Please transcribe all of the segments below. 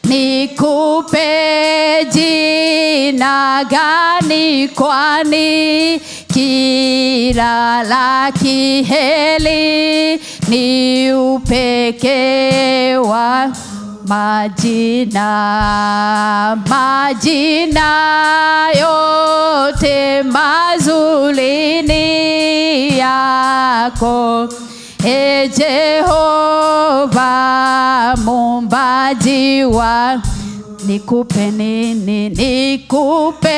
nikupe jina gani, kwani kila la kiheli ni upekee wa majina yote mazuri ni yako, e Jehova muumbaji wa. Nikupe nini, nikupe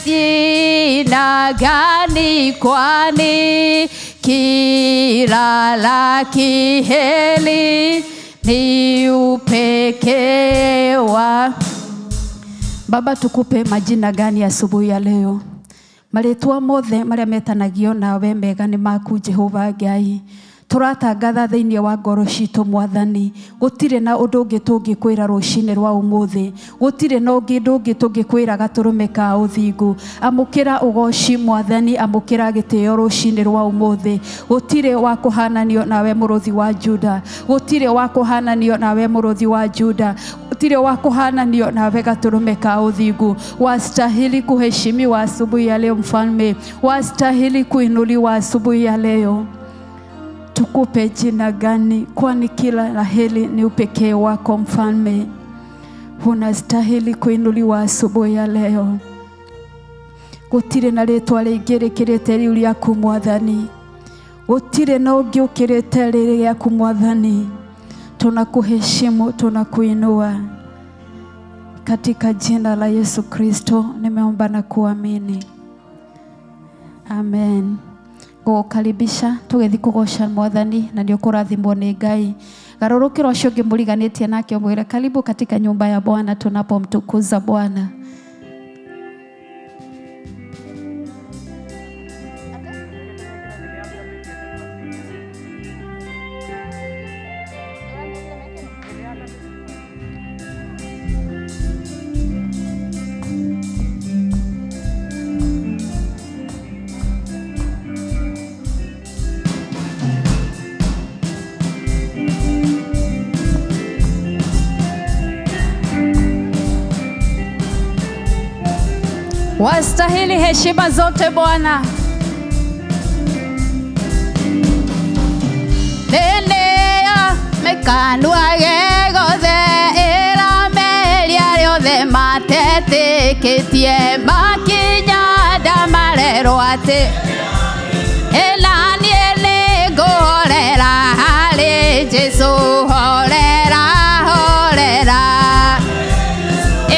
jina gani, kwani kila la kiheli ni upekee wa. Baba, tukupe majina gani asubuhi ya leo? Maritwa mothe maria metanagio nawe mega ni maku Jehova Ngai. Turatangatha thiini wa ngoro citu Mwathani, gutire na undu ungi tungikwira rucini rwa umuthi, gutire na undu ungi tungikwira gaturume ka uthingu. Amukira ugoci Mwathani, amukira gitio rucini rwa umuthi. Gutire wa kuhananio nawe muruthi wa Juda, gutire wa kuhananio nawe muruthi wa Juda, gutire wa kuhananio nawe gaturume ka uthingu. Wastahili kuheshimiwa asubuhi ya leo Mfalme, wastahili kuinuliwa asubuhi ya leo. Tukupe jina gani, kwani kila la heri ni upekee wako Mfalme. Unastahili kuinuliwa asubuhi ya leo. Gutire na ritwa ringi rikirite riu riaku Mwathani, gutire na ungi ukirite riri riaku Mwathani. Tunakuheshimu, tunakuinua katika jina la Yesu Kristo nimeomba na kuamini, amen. Gukaribisha tugethi kugosha Mwathani na ndio kurathimwo ni Ngai. Garurukiro cio ngimuriganitie nake mwire karibu katika nyumba ya Bwana tunapomtukuza Bwana. Wastahili heshima zote Bwana. Nenea mekanua gegothe ira meria riothe mateteketie makinya ndamarerwo ati elanie ni ngorera hari Jesu horera horera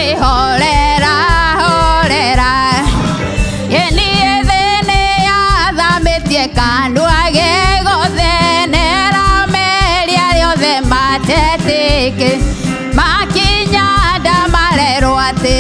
ihorera horera yeni ethene yathametie kanua gegothe nera meria riothe mateteke makinya ndamarerwo ati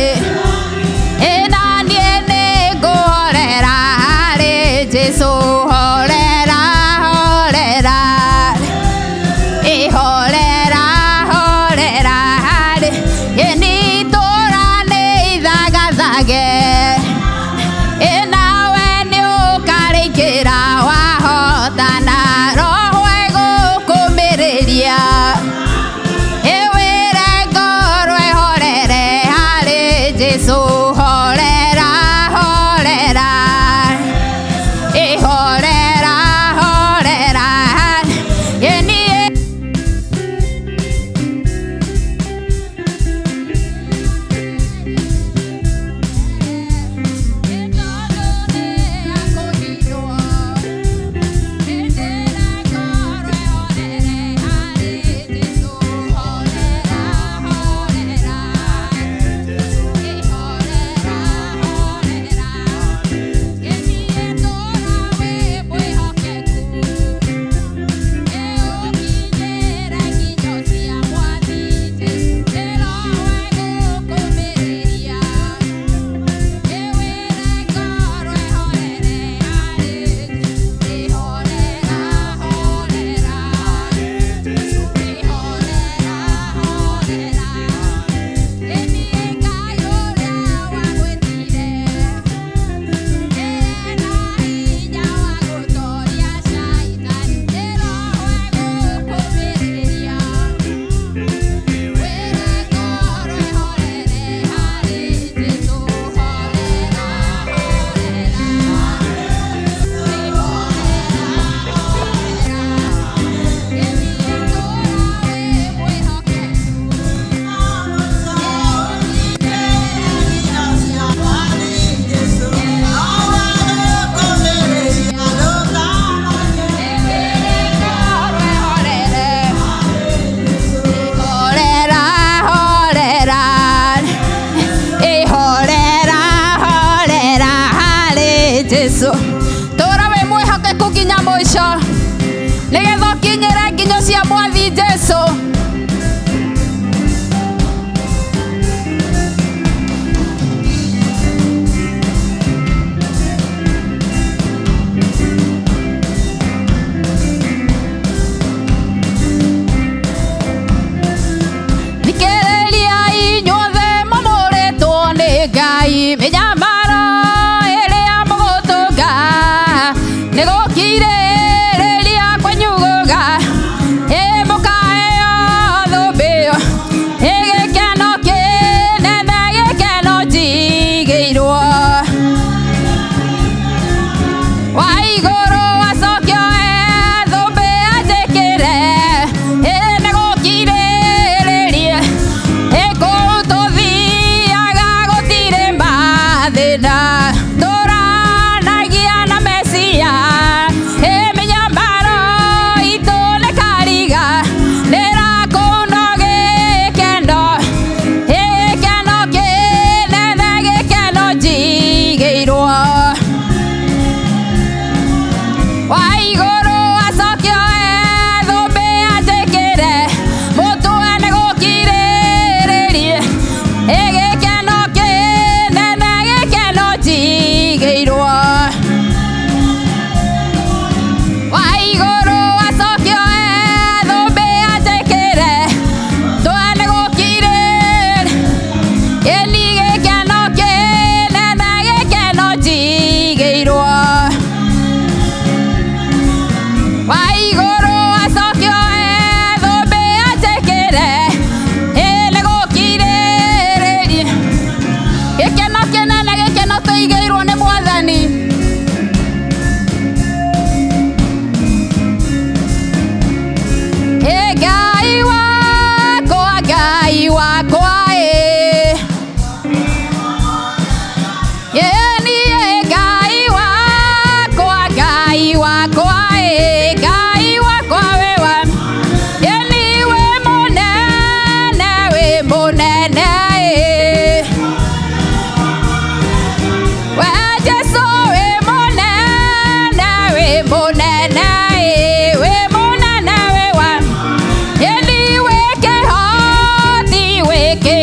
we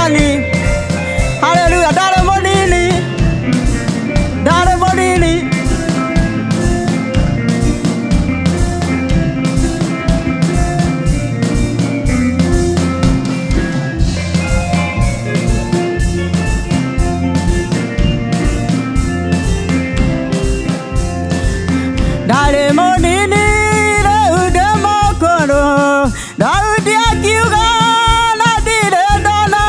nani? Haleluya, dale monini, dale monini. Dale monini, Daudi mokono, Daudi akiuga na dire dona.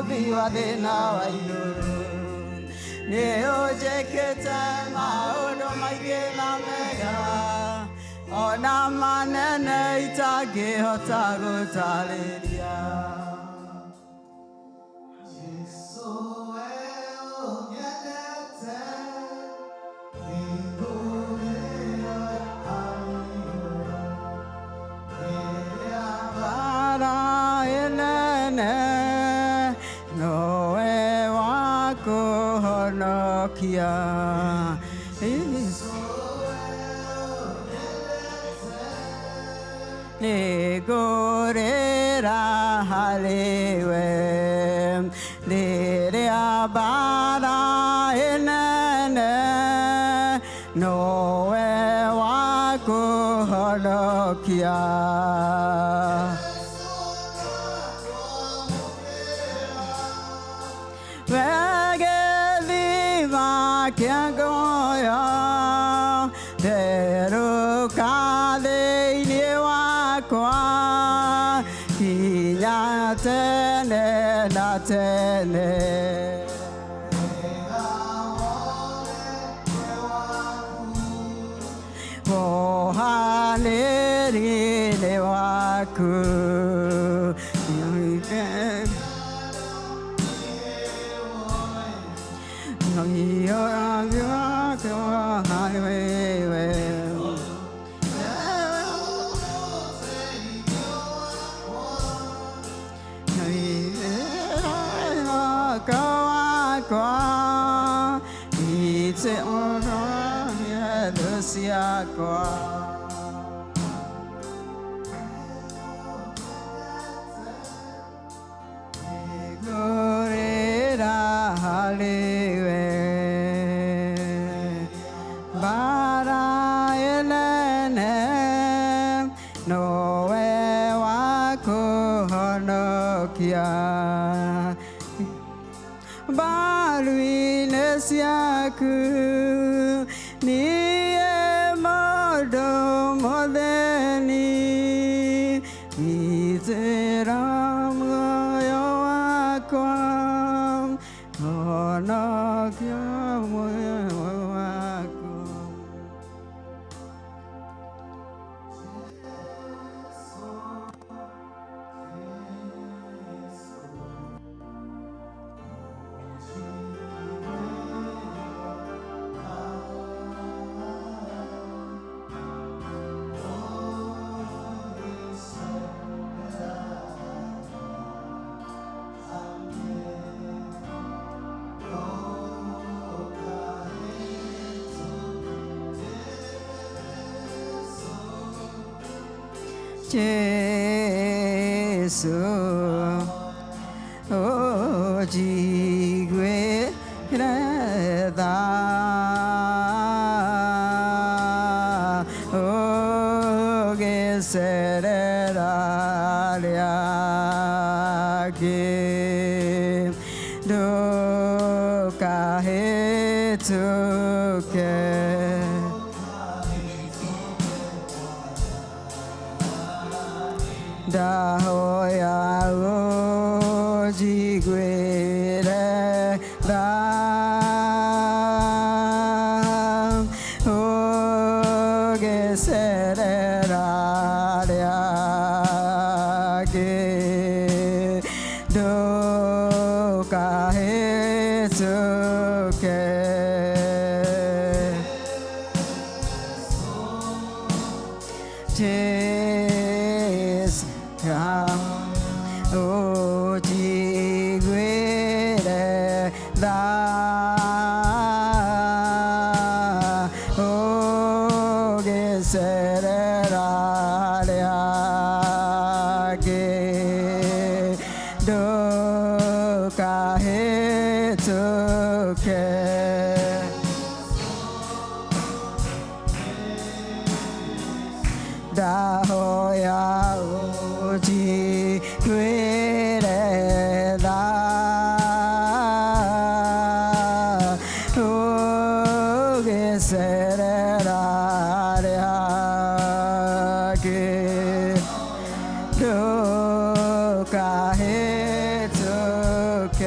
biwa de na waino ne oje ketama odo maike na mega ona manene itage hotago taleria Nokia Negorera halewe Dere abara enene Noe wako honokia Kiagoya Deru kade niwa kwa Kinya tene na tene Mohaneri newaku Baruinesiaku ni modo modeni Mizeram yoakwam Onokyam yoakwam Jesu o jigwe reda o geserera liage do kahe tuke Da hoya o jigwere da o gesere ra ge do kahe suke O jigwere da o gesere ra ge do kahe tuke da hoya o jigwere da o gesere ra ge do kahe tuke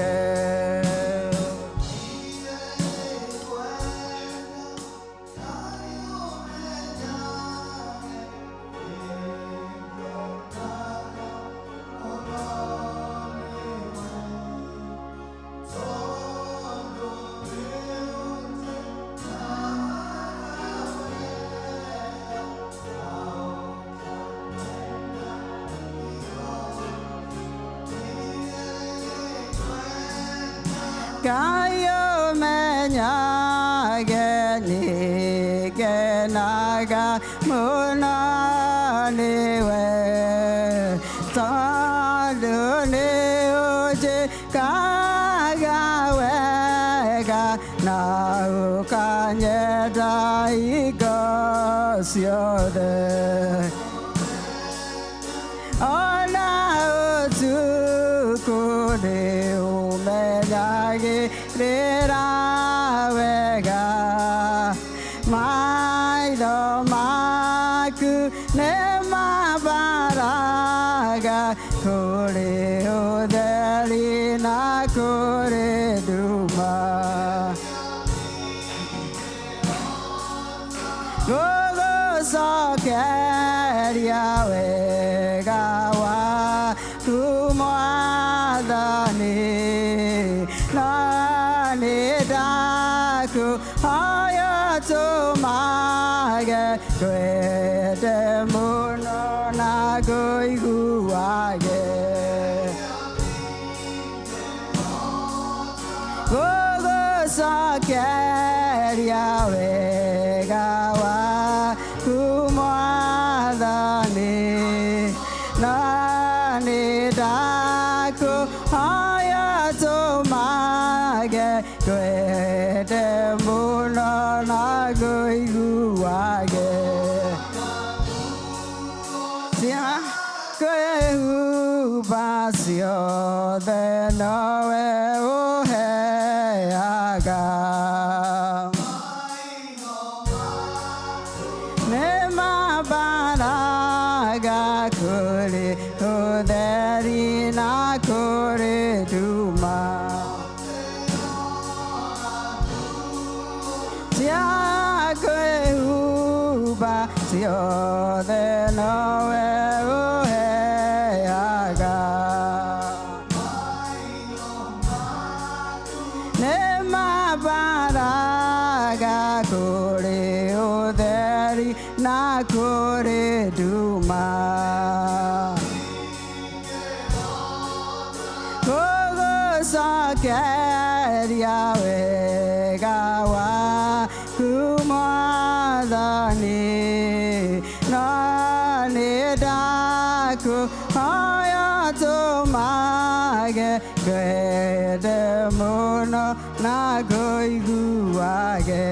Kayo menya geni genaga muna niwe talu ni uji kaga wega na ukanye dai gosiode ona utukune umeyage rera vega mai do maku ne mabaraga kore odeli na kore duma gogo sokeria vega wa kumadani nani daku ayato mage kwete muno na goiguage gogo sakeria vega wa kumadani nani daku ayato mage kwete muno na goiguage sia kwehu basio de noe ohe aga nema baraga kore oderi na kore duma sia kwehu basio de noe ohe aga nema baraga kore oderi na kore duma gogo sakeria vega wa kumadani nani daku ayato mage kwete muno na goiguage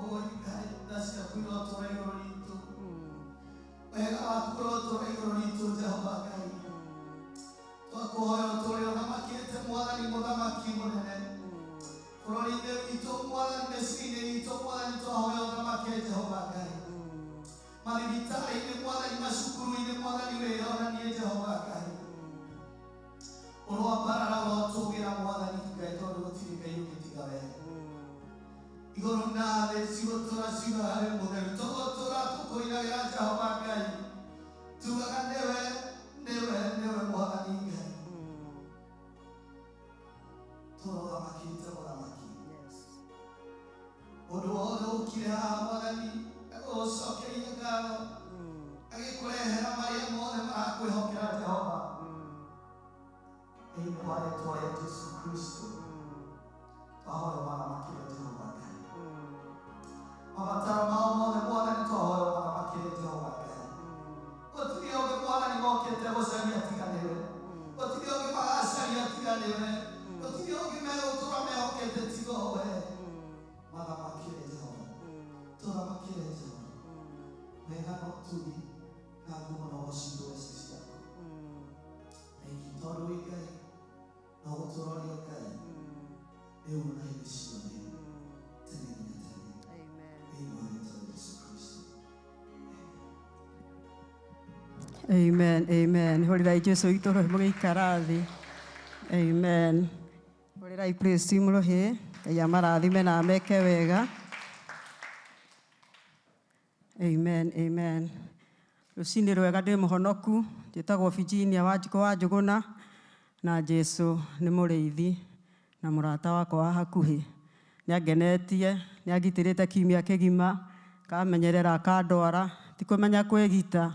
Oh, you guys, that's the waku tũrĩ igũrũ ritũ Jehova Ngai twakuhoya ũtũũre ũthamakĩte Mwathani mũthamaki mũnene bũrũri-inĩ witũ Mwathani mĩciĩ-inĩ itũ Mwathani twahoya ũthamake Jehova Ngai mathibitarĩ-inĩ Mwathani macukuru-inĩ Mwathani wĩyonanie Jehova Ngai ũrwambarara ũrotũgĩra Mwathani Ngai tondũ gũtirĩ Ngai ũngĩ tiga wee igũrũ na thĩ cigũtũũra ciuga harĩ mũtheru tũgũtũũra tũkũinagĩra Jehova Ngai tugaga nĩwe Mwathani Ngai tũrothamakĩte mũthamaki ũndũ wothe ũkire haha Mwathani ũcokeire ngatho agĩkũrehera marĩa mothe marakwĩhokera Jehova thĩinĩ wa rĩĩtwa rĩa Jesũ Kristo twahoya ũmathamakĩre Jehova Ngai mabataro mao mothe Mwathani twahoya ũmathamakĩre Jehova Ngai gũtirĩ ũngĩ Mwathani mokĩte gũcaria tiga nĩwe gũtirĩ ũngĩ magacaria tiga nĩwe gũtirĩ ũngĩ megũtũũra mehokete tiga o wee mathamakĩre Jehova tũthamakĩre Jehova wega no tugi na ngumo no gũcindwo eci ciaku thengi tondũ wĩ Ngai no gũtũũra ũrĩ o Ngai rĩu na hĩndĩ ciothe tene nginya tene thĩinĩ wa rĩĩtwa rĩa Jesũ Kristo Amen, amen. Horirai Jesũ witũ rohi mũgĩikara thĩ. Amen. Horirai praise team rohi. Ngai amarathime na ameke wega. Amen, amen. Rũcinĩ rwega ndĩ mũhonoku. Njĩtagwo Virginia Wanjikũ wa Njũgũna na Jesũ nĩ mũrĩithi na mũrata wakwa wa hakuhĩ. Nĩangenetie, nĩangitĩrĩte kiumia kĩgima, kamenyerera akandwara, ti kũmenya kwĩgita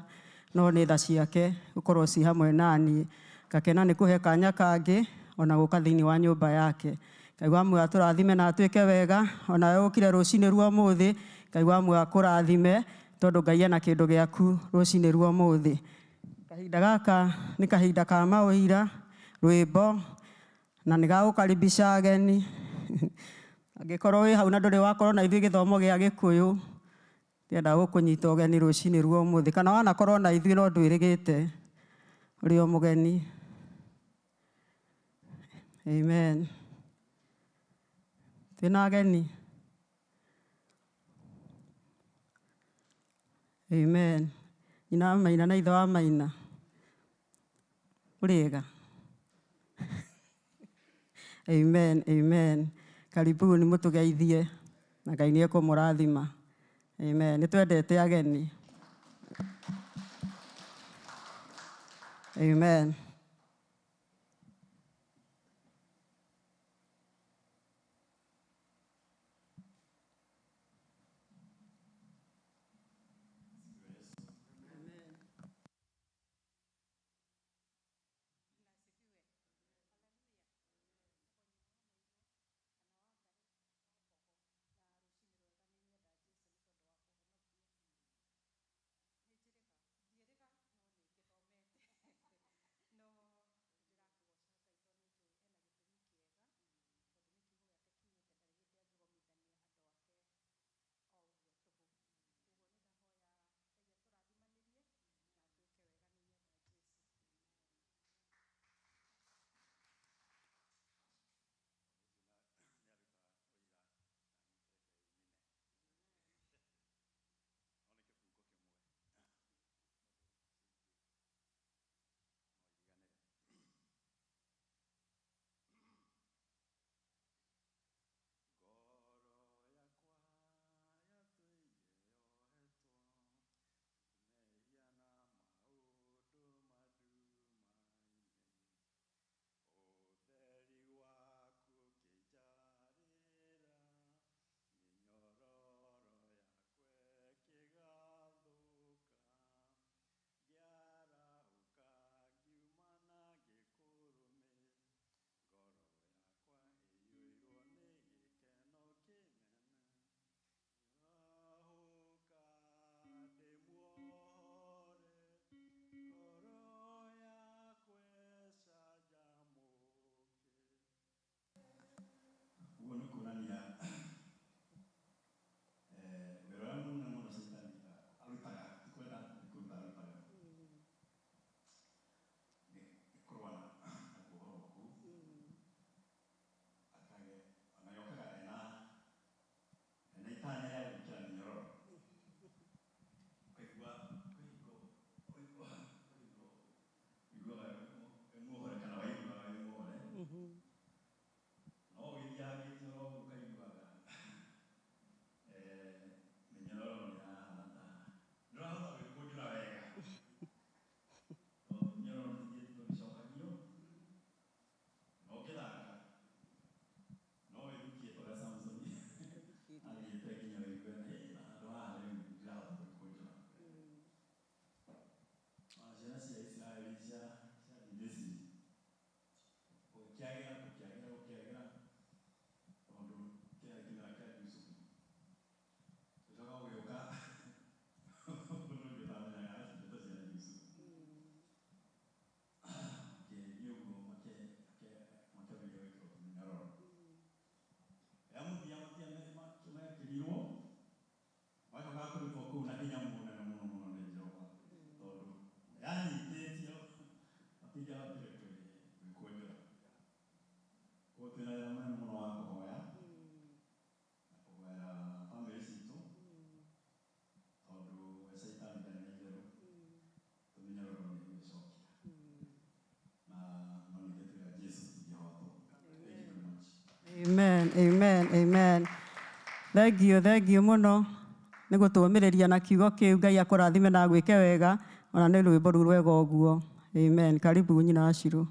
no nĩ tha ciake gũkorwo ci hamwe naniĩ. Ngakena nĩ kũhe kanya kangĩ ona gũka thĩinĩ wa nyũmba yake. Ngai wa muoyo atũrathime na atuĩke wega, ona wewe ũkire rũcinĩ rwa ũmũthĩ, Ngai wa muoyo akũrathime tondũ Ngai ena kĩndũ gĩaku rũcinĩ rwa ũmũthĩ. Kahinda gaka nĩ kahinda ka maũira, rwĩmbo na nĩ gagũkaribisha ageni. Angĩkorwo wĩ hau na ndũrĩ wakorwo na ithuĩ gĩthomo gĩa Gĩkũyũ, ndĩrenda gũkũnyita ũgeni rũcinĩ rwa ũmũthĩ, kana wanakorwo na ithuĩ no ndwĩrĩgĩte ũrĩ o mũgeni. Amen. Twĩna ageni. Amen. Nyina wa Maina na ithe wa Maina. Ũrĩega. Amen, amen. Karibuni mũtũgeithie na Ngai nĩ ekũmũrathima. Amen. Nĩ twendete ageni. Amen. amen, amen. Thengiũ mũno nĩ gũtũũmĩrĩria na kiugo kĩu. Ngai akũrathime na gwĩke wega, ona nĩ rwĩmbo rũu rwega ũguo. Amen. Karibu nyina Ashirũ.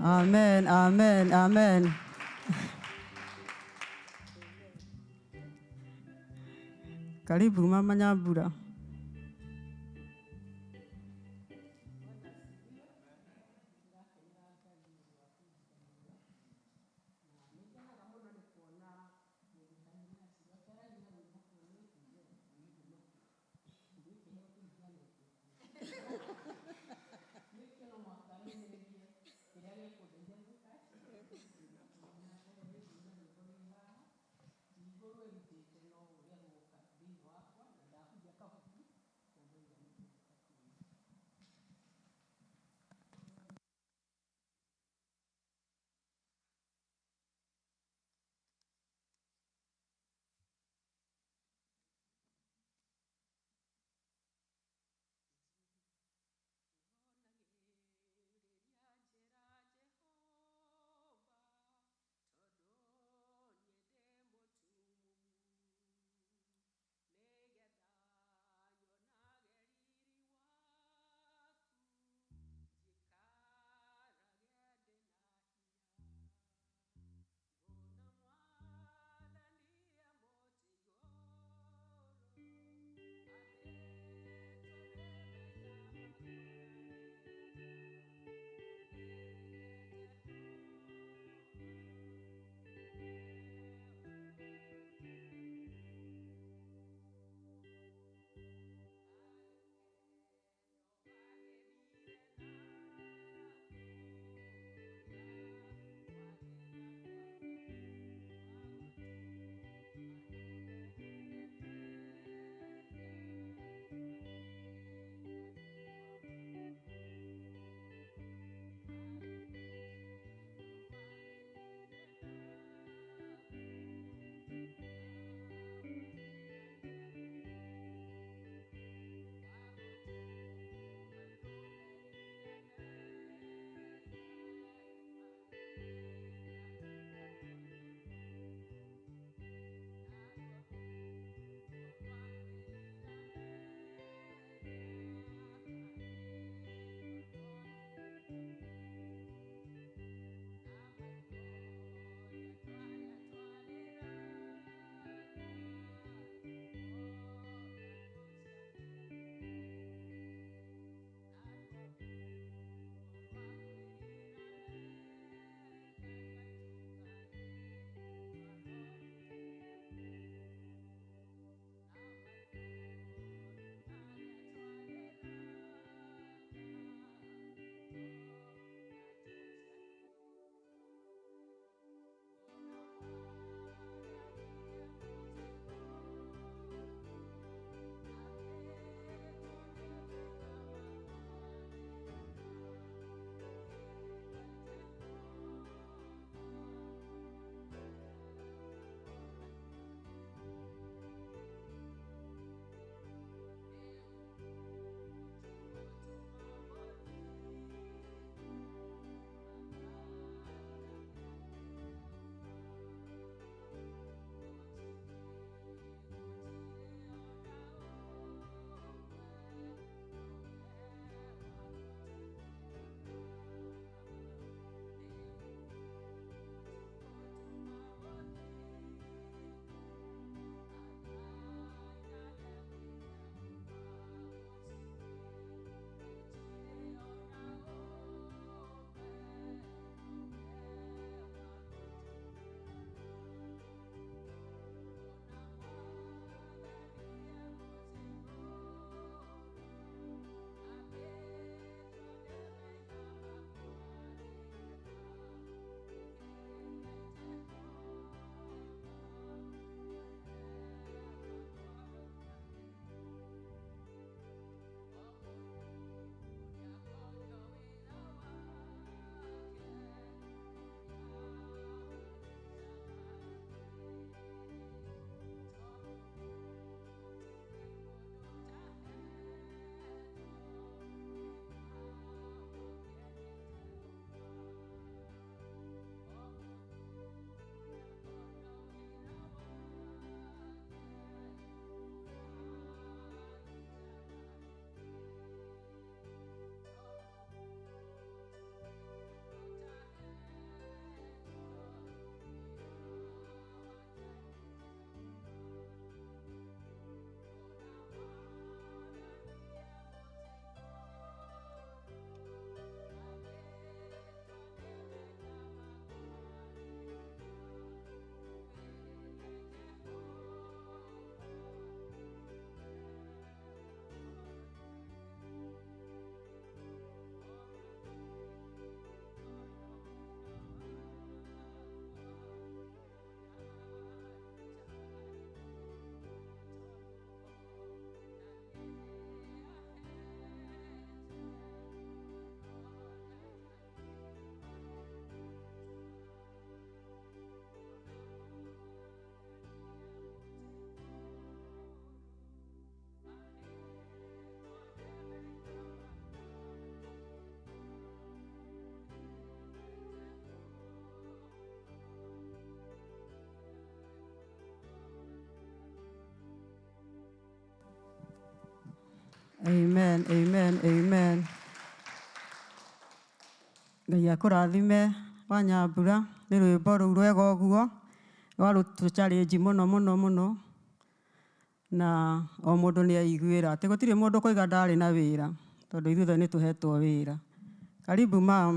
Amen, amen, amen. Karibu Mama Nyambura. Amen, amen, amen. Ngai akũrathime wa Nyambura nĩ rwĩmbo rũu rwega ũguo rwa rũtũ-challenge mũno mũno mũno, na o mũndũ nĩ aiguĩra atĩ gũtirĩ mũndũ kũiga ndarĩ na wĩra, tondũ ithuothe nĩ tũhetwo wĩra. Karibu mam.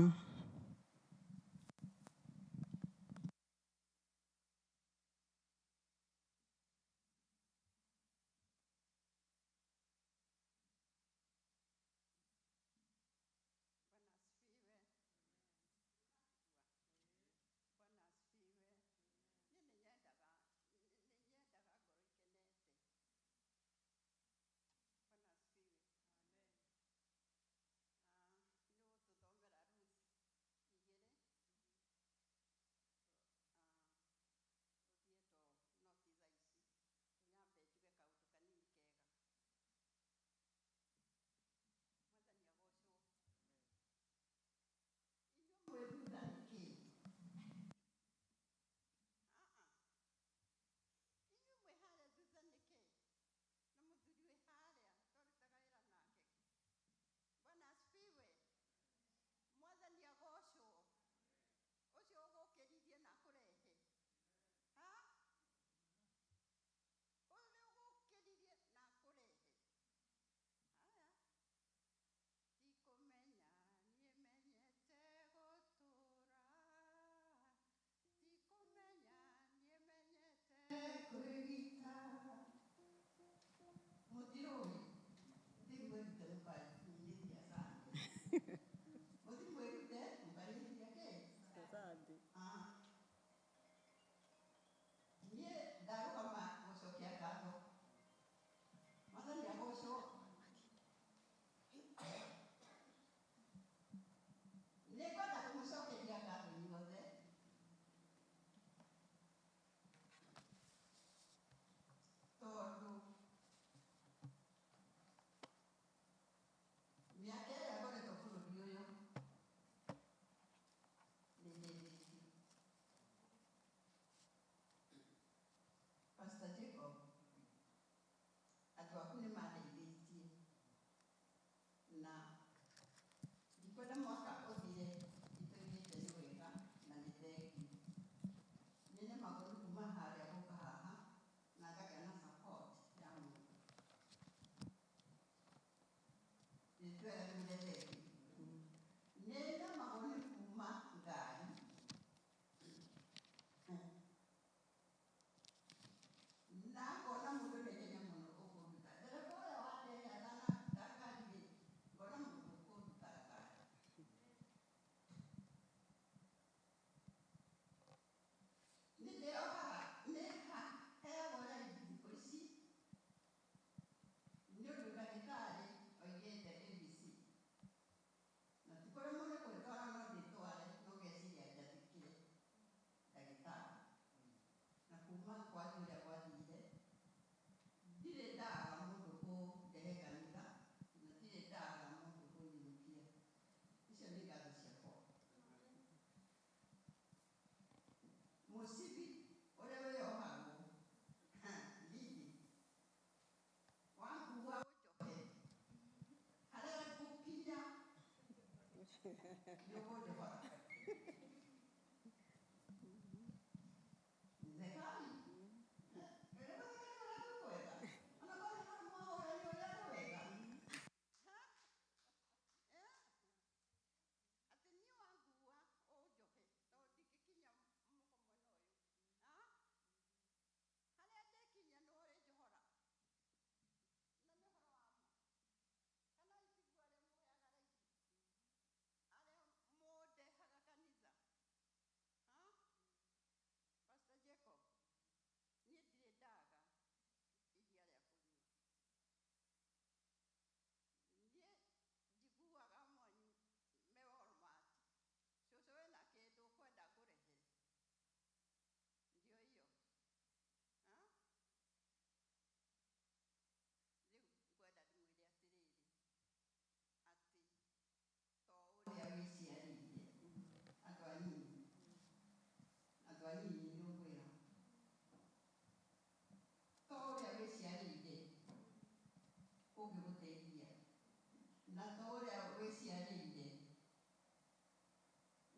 na tore weciarĩire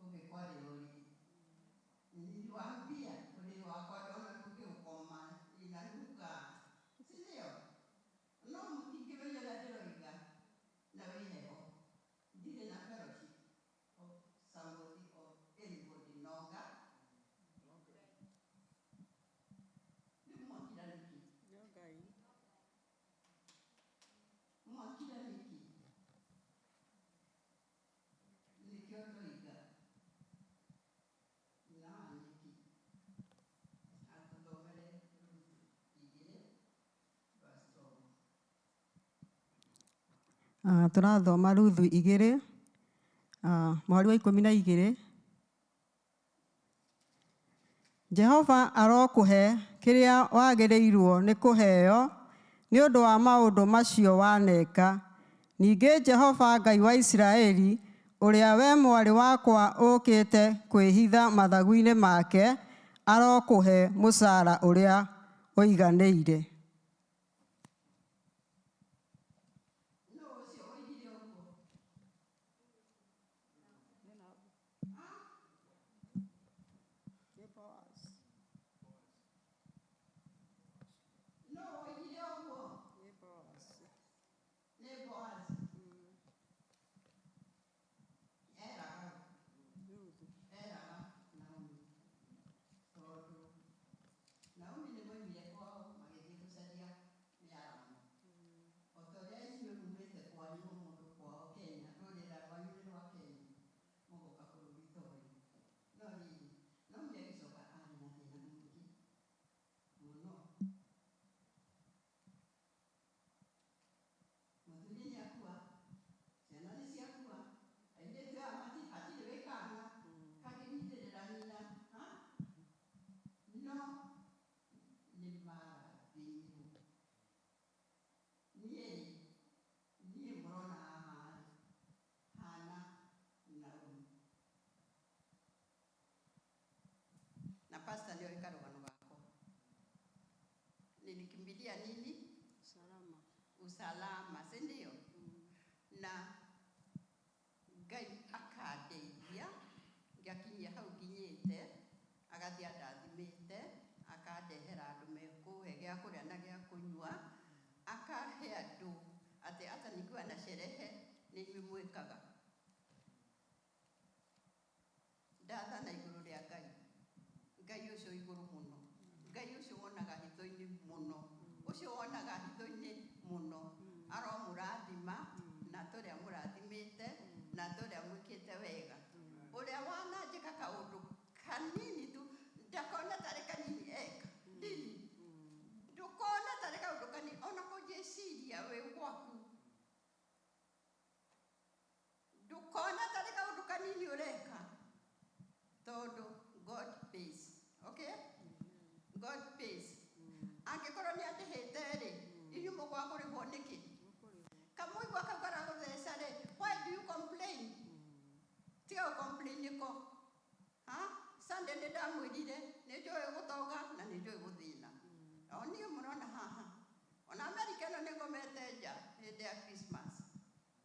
ũgĩkwarĩ ũrĩ niliwaambia ũrĩrĩ wakwa ndona tũgĩũkoma inaruka sindio no mũtingĩmenya ũrĩa ndĩroiga na wĩheho ndirĩ na fellowship of somebody or anybody noga nĩmwakira nĩkĩ mwakira nĩkĩ nĩkĩo tũiga na nĩkĩ atũthomere igĩrĩ tũrathoma Ruthu 2 mweri wa 12. Jehova arokũhe kĩrĩa wagĩrĩirwo nĩ kũheo nĩ ũndũ wa maũndũ macio waneka. Ningĩ Jehova Ngai wa Isiraeli, ũrĩa we mwarĩ wakwa ũkĩte kwĩhitha mathagu-inĩ make, arokũhe mũcara ũrĩa ũiganĩire. Na pastor ndio ikarugano gako. Nilikimbilia nini? Usalama. Usalama, si ndio? Na Ngai akadeithia ngakinyia hau nginyĩte agathia ndathimĩte akandehera andũ mekũhe gĩa kũrĩa na gĩa kũnyua akahe andũ atĩ hata nikiwa na sherehe nĩnyuĩkaga ndathana igũrũ rĩa Ngai. Ngai ũcio igũrũ mũno, Ngai ũcio wonaga hitho-inĩ mũno, ũcio wonaga hitho-inĩ mũno, aromũrathima na tũrĩa mũrathimĩte na tũrĩa mwĩkĩte wega. Ũrĩa wananjĩka kaũndũ kanini tu ndakona tarĩ kanini eka ndini ndũkona tarĩ kaũndũ kanini ona kũnjĩciria wĩ gwaku ndũkona tarĩ kaũndũ kanini ũreka tondũ God pays. Okay? God pays. Angĩkorwo nĩ andĩhĩte rĩ, inyuĩ mũgwa kũrĩhwo nĩkĩ? Kamũigua kau karagũtheca rĩ, why do you complain? Tiga complain nĩko. Sunday nĩ ndamwĩrire nĩ njũĩ gũtonga na nĩ njũĩ gũthĩna. O niĩ mũrona haha. Ona Amerika ĩno nĩ ngomete nja hĩndĩ ya Christmas.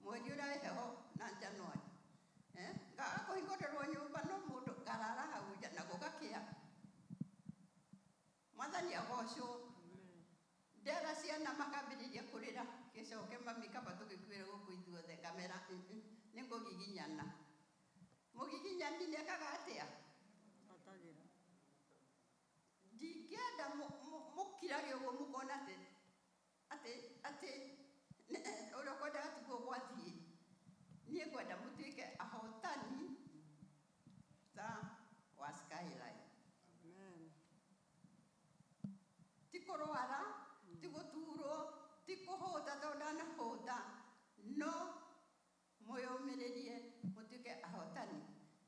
Mweri ũrĩa wĩ heho na January. Ngaga kũhingũrĩrwo nyũmba no mũndũ ngarara hau nja na gũgakĩa. Mwathani agocwo. Ndera ciana makambĩrĩria kũrĩra gĩcoke mami kaba tũgĩkuĩre gũkũ ithuothe ngamera nĩ ngũgiginyana. Mũgiginyani nĩ ekaga atĩa? Ndingĩenda mũkirage ũguo mũkona atĩ ũrĩa ũkwendaga tiguo gwathiĩ. Niĩ ngwenda mũtuĩke ahotani ta wa Skyline. Ti kũrwara, ti gũturwo, ti kũhũta tondũ ndanahũta, no mwĩyũmĩrĩrie mũtuĩke ahotani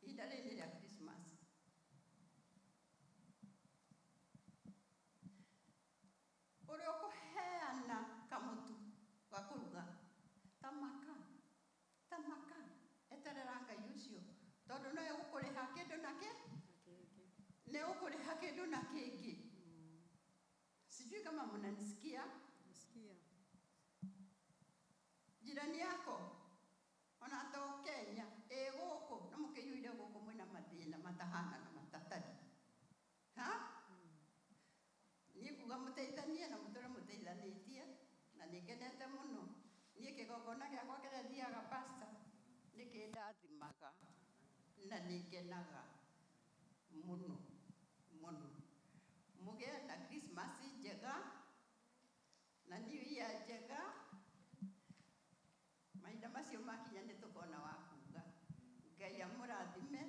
ihinda rĩrĩ rĩa Christmas. Ũrĩa ũkũheana kamũtu ga kũruga tamaka eterera Ngai ũcio tondũ no egũkũrĩha kĩndũ na kĩ? Nĩ ũkũrĩha kĩndũ na kĩngĩ. Sijui kama mnanisikia. Jirani yako twendanĩtie na nĩ ngenete mũno. Niĩ kĩgongona gĩakwa kĩrĩa thiaga pastor nĩ kĩndathimaga na nĩ ngenaga mũno mũno. Mũgĩe na Christmas njega na New Year njega. Mahinda macio makinya nĩ tũkona wa kuuga. Ngai amũrathime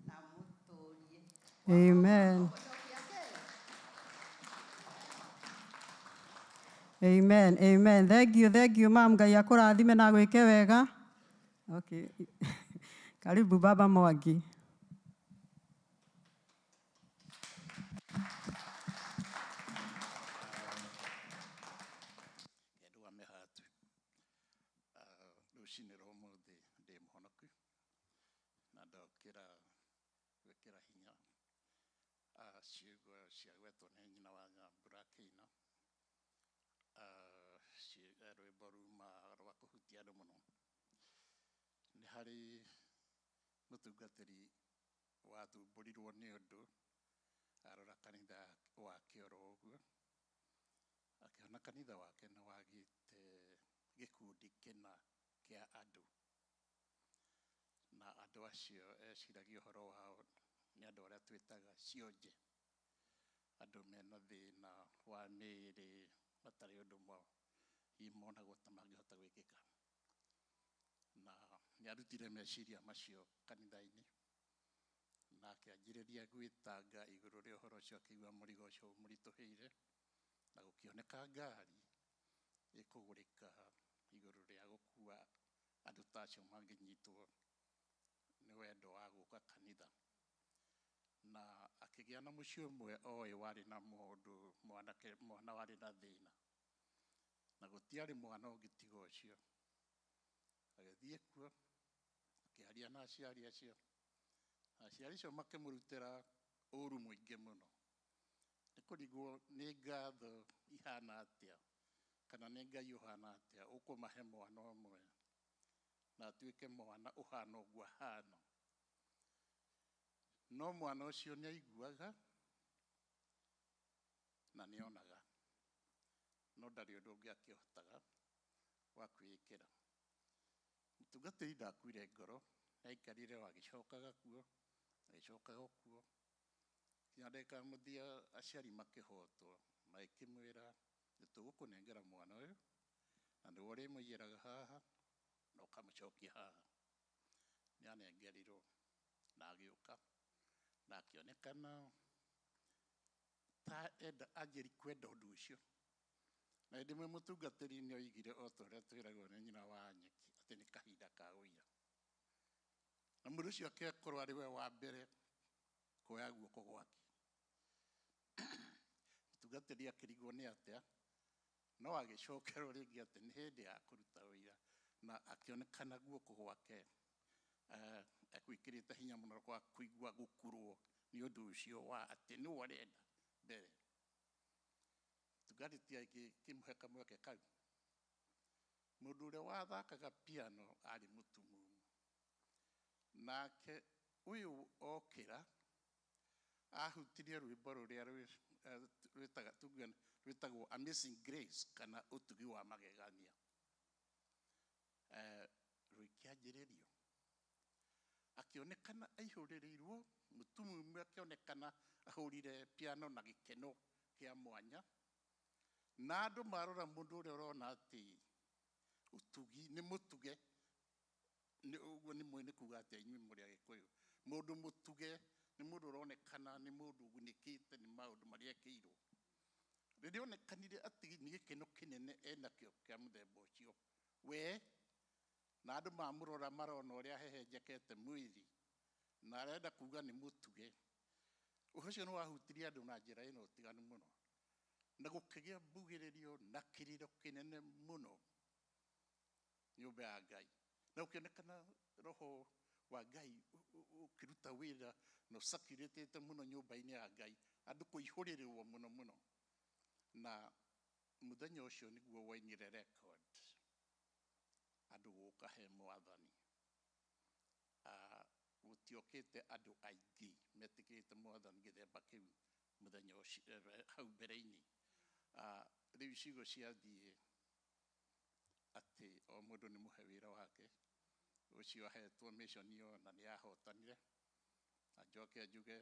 na mũtũrie. Amen. Amen, amen. Thank you, ma'am. Ngai akũrathime na gwĩke wega. Okay. Karibu Baba Mwangi. Kedua mehatu. Rũcinĩ rwa ũmũthĩ ndĩ mũhonoku na ndokĩra gwĩkĩra hinya ciugo cia gwetwo nĩ nyina wa Nyambura Kĩina. Rwĩmbo ruma rwa kũhutia andũ mũno. Nĩ harĩ mũtungatĩri wathumbũrirwo nĩ ũndũ arora kanitha wake oro ũguo, akĩona kanitha wake nĩ wagĩte gĩkundi kĩna kĩa andũ, na andũ acio eciragia ũhoro wao nĩ andũ arĩa twĩtaga cionje, andũ mena thĩna wa mĩĩrĩ matarĩ ũndũ monagwo ta mangĩhota gwĩkĩka. Na nĩ arutire meciria macio kanitha-inĩ na akĩanjĩrĩria gwĩtanga igũrũ rĩa ũhoro ũcio, akĩigua mũrigo ũcio ũmũritũhĩire na gũkĩoneka ngari ĩkũgũrĩka igũrũ rĩa gũkua andũ ta acio mangĩnyitwo nĩ wendo wa gũka kanitha. Na akĩgĩa na mũciĩ ũmwe oĩ warĩ na mũndũ mwana warĩ na thĩna, na gũtiarĩ mwana ũngĩ tiga ũcio. Agĩthiĩ kuo akĩaria na aciari acio, aciari acio makĩmũrutĩra ũru mũingĩ mũno. Nĩ kũrigwo nĩ ngatho ihana atĩa kana nĩ Ngai ũhana atĩa ũkũmahe mwana ũmwe na atuĩke mwana ũhana ũguo ahana. No mwana ũcio nĩ aiguaga na nĩ onaga, no ndarĩ ũndũ ũngĩ akĩhotaga wa kwĩĩkĩra. Mũtungatĩri ndakuire ngoro, aikarire agĩcokaga kuo agĩcokaga kuo, nginya ndagĩka mũthia aciari makĩhotwo magĩkĩmwĩra nĩtũgũkũnengera mwana ũyũ na nĩwe ũrĩmũigĩraga haha na ũkamũcokia haha. Nĩ anengerirwo na agĩũka na akĩonekana ta anjĩri kwenda ũndũ ũcio. Na hĩndĩ ĩmwe mũtungatĩri nĩ oigire o ta ũrĩa twĩragwo nĩ nyina wa nyeki atĩ nĩ kahinda ka ũira, na mũndũ ũcio akĩkorwo arĩ we wa mbere kuoya guoko gwake. Mũtungatĩri akĩrigwo nĩ atĩa, no agĩcokerwo rĩngĩ atĩ nĩ hĩndĩ ya kũruta ũira, na akĩonekana guoko gwake ekwĩkĩrĩte hinya mũno kwa kũigua gũkurwo nĩ ũndũ ũcio wa atĩ nĩwe ũrenda mbere. Mũtungatĩri akĩmũhe kamweke kau. Mũndũ ũrĩa wathakaga piano arĩ mũtumumu, nake ũyũ okĩra ahutirie rwĩmbo rũrĩa rwĩtagwo Amazing Grace kana ũtugi wa magegania. Rwĩkĩanjĩrĩrio akĩonekana aihũrĩrĩirwo, mũtumumu akĩonekana ahũrire piano na gĩkeno kĩa mwanya, na andũ marora mũndũ ũrĩa ũrona atĩ ũtugi nĩ mũtuge. Ũguo nĩ kuuga atĩ inyuĩ mũrĩ Agĩkũyũ, mũndũ mũtuge nĩ mũndũ ũronekana nĩ mũndũ ũgunĩkĩte nĩ maũndũ marĩa ekĩirwo. Rĩrĩa onekanire atĩ nĩ gĩkeno kĩnene enakĩo kĩa mũthemba ũcio we, na andũ mamũrora marona ũrĩa ahehenjekete mwĩrĩ na arenda kuuga nĩ mũtuge, ũhoro ũcio nĩ wahutirie andũ na njĩra ĩno ũtiganu mũno, na gũkĩgĩa mbugĩrĩrio na kĩrĩro kĩnene mũno nyũmba ya Ngai, na ũkĩonekana roho wa Ngai ũkĩruta wĩra na ũcakirĩtĩte mũno nyũmba-inĩ ya Ngai, andũ kũihũrĩrĩrwo mũno mũno. Na mũthenya ũcio nĩguo wainire record andũ gũka he Mwathani. Gũtiokĩte andũ aingĩ metĩkĩrĩte Mwathani gĩthemba kĩu mũthenya ũcio hau mbere-inĩ. Rĩu icigo ciathiĩ atĩ o mũndũ nĩ mũhe wĩra wake. Ũcio ahetwo mission ĩyo na nĩ ahotanire. Njoke njuge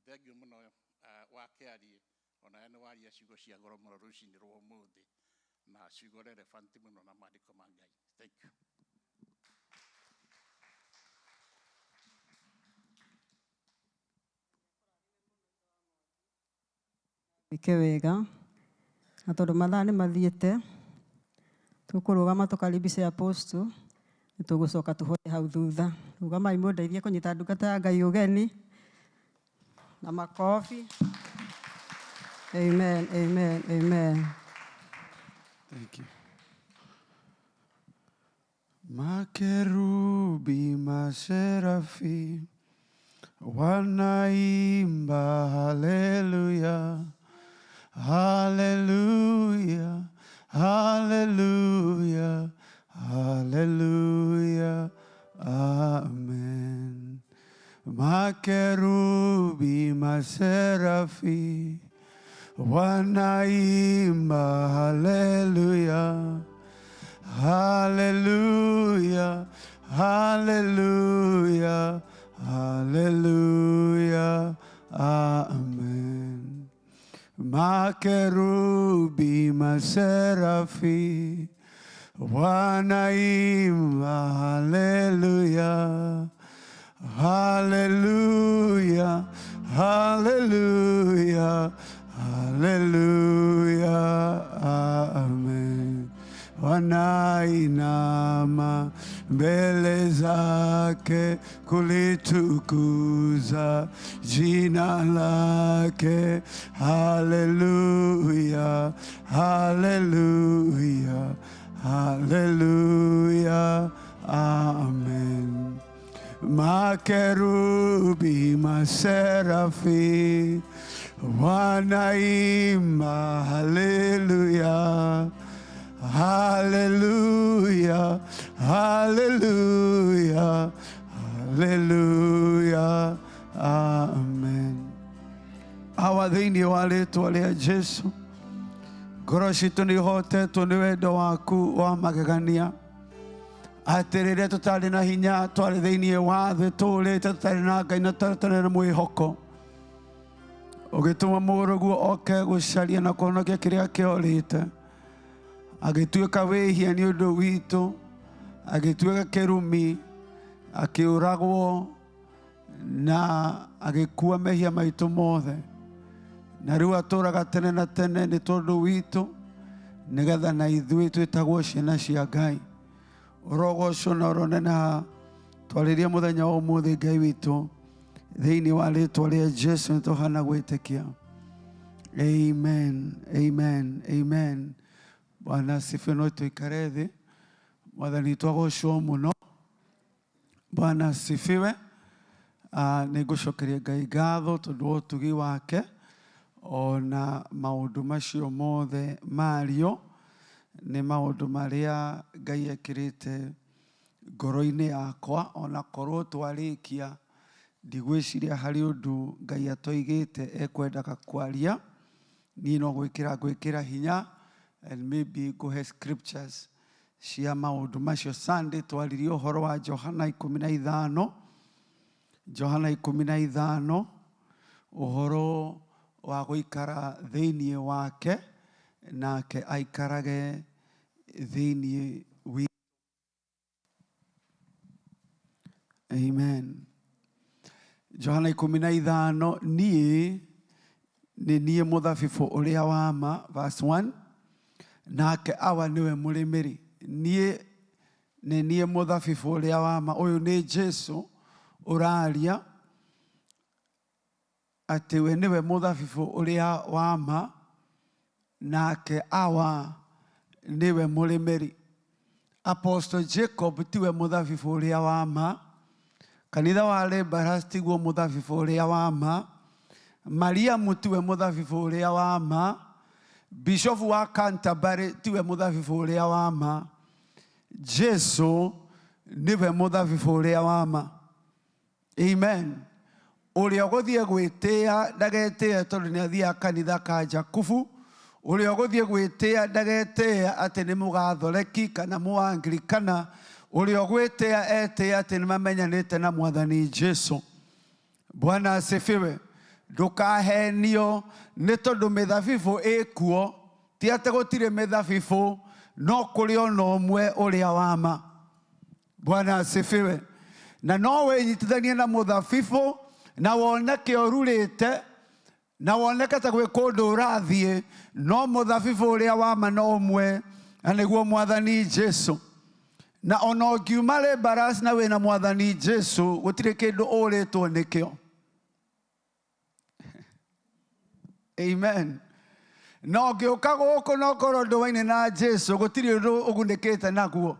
thengiũ mũno wakĩarie ona nĩ waria ciugo cia goro mũno rũcinĩ rwa ũmũthĩ na ciugo relevant mũno na maandĩko ma Ngai. Thank you. Ike wega na tondũ mathaa nĩ mathiĩte tũkũrũgama tũkaribishe apostle nĩ tũgũcoka tũhoe hau thutha. Rũgamai mũndeithie kũnyita ndungata ya Ngai ũgeni na makofi. Amen, amen, amen. Thank you. Makerubi maserafi wanaimba haleluya, haleluya, haleluya, haleluya, amen. Makerubi maserafi wanaimba haleluya, haleluya, haleluya, haleluya, amen. Makerubi maserafi wanaimba haleluya, haleluya, haleluya, haleluya, amen. Wanainama mbele zake kulitukuza jina lake, haleluya, haleluya, haleluya, amen. Makerubi maserafi wanaimba haleluya, haleluya, haleluya, haleluya, amen. Hawa thĩinĩ wa rĩĩtwa rĩa Jesũ, ngoro citũ nĩ ihotetwo nĩ wendo waku wa magegania. Atĩ rĩrĩa tũtarĩ na hinya twarĩ thĩinĩ wa thĩ tũũrĩte tũtarĩ na Ngai na tũtarĩ na mwĩhoko, ũgĩtũma mũrũguo oke gũcaria na kũhonokia kĩrĩa kĩorĩte. Agĩtuĩka wĩhia nĩ ũndũ witũ, agĩtuĩka kĩrumi, akĩũragwo na agĩkua mehia maitũ mothe. Na rĩu atũũraga tene na tene nĩ tondũ witũ, nĩgetha na ithuĩ twĩtagwo ciana cia Ngai. Ũrogocwo na ũroneneha twarĩria mũthenya wa ũmũthĩ Ngai witũ, thĩinĩ wa rĩĩtwa rĩa Jesũ nĩtũhana gwĩtĩkia. Amen, amen, amen. Bwana asifiwe. No tuikare thĩ. Mwathani twagocwo mũno. Bwana asifiwe. Nĩngũcokeria Ngai ngatho tondũ wa ũtugi wake ona maũndũ macio mothe mario nĩ maũndũ marĩa Ngai ekĩrĩte ngoro-inĩ yakwa. Ona korwo twarĩkia ndigwĩciria harĩ ũndũ Ngai atoigĩte ekwendaga kwaria, niĩ no gwĩkĩra hinya and maybe nguhe scriptures cia maũndũ macio. Sunday twaririe ũhoro wa Johana 15, Johana 15, ũhoro wa gũikara thĩinĩ wake nake aikarage thĩinĩ witũ. Amen. Johana 15, niĩ nĩ niĩ mũthabibũ ũrĩa wa ma, verse 1, nake awa nĩwe mũrĩmĩri. Niĩ nĩ niĩ mũthabibũ ũrĩa wa ma. Ũyũ nĩ Jesũ ũraria atĩ we nĩwe mũthabibũ ũrĩa wa ma, nake awa nĩwe mũrĩmĩri. Apostle Jacob tiwe mũthabibũ ũrĩa wa ma. Kanitha wa Labourers tiguo mũthabibũ ũrĩa wa ma. Mariamu tiwe mũthabibũ ũrĩa wa ma. Bishop wa Canterbury tiwe mũthabibũ ũrĩa wa ma. Jesũ niwe mũthabibũ ũrĩa wa ma. Amen. Ũrĩa ũgũthiĩ gwĩtĩĩa ndagetĩĩa tondũ nĩ athiaga kanitha ka Jakubu. Uri oguthie gwitia ndagetia ati ni mugathoreki kana muanglikana. Uri ogwitia etia ati ni mamenyanite na Mwathani Jesu. Bwana asifiwe. Ndukahenio ni tondu mithabibu ikuo, ti ati gutire mithabibu, no kuri ona umwe uria wama. Bwana asifiwe. Na no winyitithanie na muthabibu na woneke ururite na woneke ta gwi kundu urathie, no muthabibu uria wama no umwe, na niguo Mwathani Jesu. Na ona ungiuma Lebaras na wina Mwathani Jesu, gutire kindu uritwo nikio. Amen. No ngiuka guku no korwo nduwaine na Jesu, gutire undu ugunikite naguo.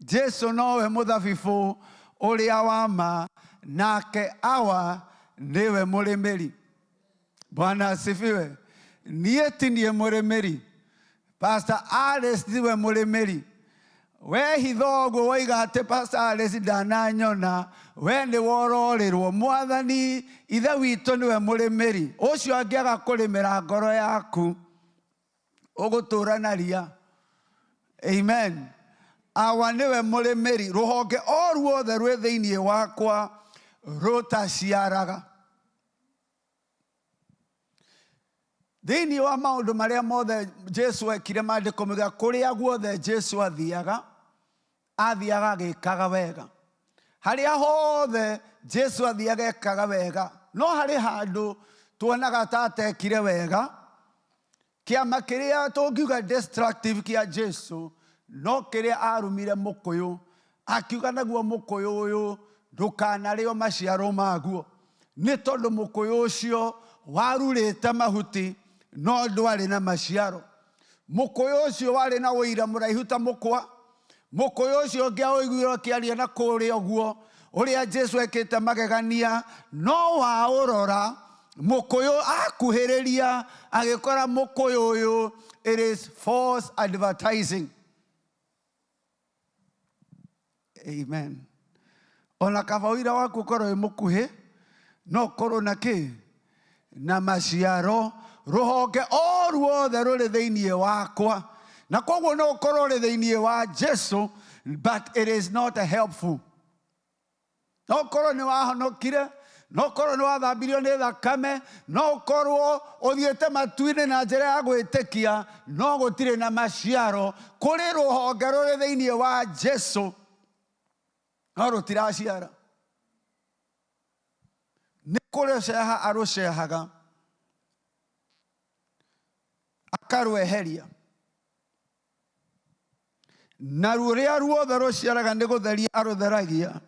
Jesu nowe muthabibu uria wama, nake awa niwe murimiri. Bwana asifiwe. Nie ti nie murimiri. Pastor Alice niwe murimiri. We hithoguo waiga ati Pastor Alice ndananyona, we ni wororirwo. Mwathani ithe witũ niwe murimiri. Ucio angiaga kurimira ngoro yaku, ugutura na ria. Amen. Awa niwe murimiri. Ruhonge o ruothe rwi thiini wakwa rutaciaraga. Thiini wa maundu maria mothe Jesu ekire maandiko mauga kuria guothe Jesu athiaga agikaga wega. Haria hothe Jesu athiaga ekaga wega. No hari handu tuonaga ta atekire wega. Kiama kiria tungiuga destructive kia Jesu no kiria arumire mukuyu, akiuga naguo mukuyu uyu ndukanario maciaro maguo, ni tondu mukuyu ucio warurite mahuti no ndwari na maciaro. Mukuyu ucio wari na uira muraihu ta mukwa. Mukuyu ucio ngiaiguirwo kiaria na kuria uguo uria Jesu ekite magegania, no waurora mukuyu akuhiriria agikora mukuyu uyu it is false advertising. Amen. Ona kavawira waku korwo mukuhi no korwo na ki na maciaro. Ruhonge o ruothe ruri thiini wakwa, na koguo no korwo ri thiini wa Jesu, but it is not helpful. No korwo ni wahonokire, no korwo ni wathambirio ni thakame, no korwo uthiete matu-ini na njira ya gwitikia, no gutire na maciaro. Kuri ruhonge ruri thiini wa Jesu no rutiraciara. Ni kuruceha arucehaga akarweheria, na ruria ruothe ruciaraga ni gutheria arutheragia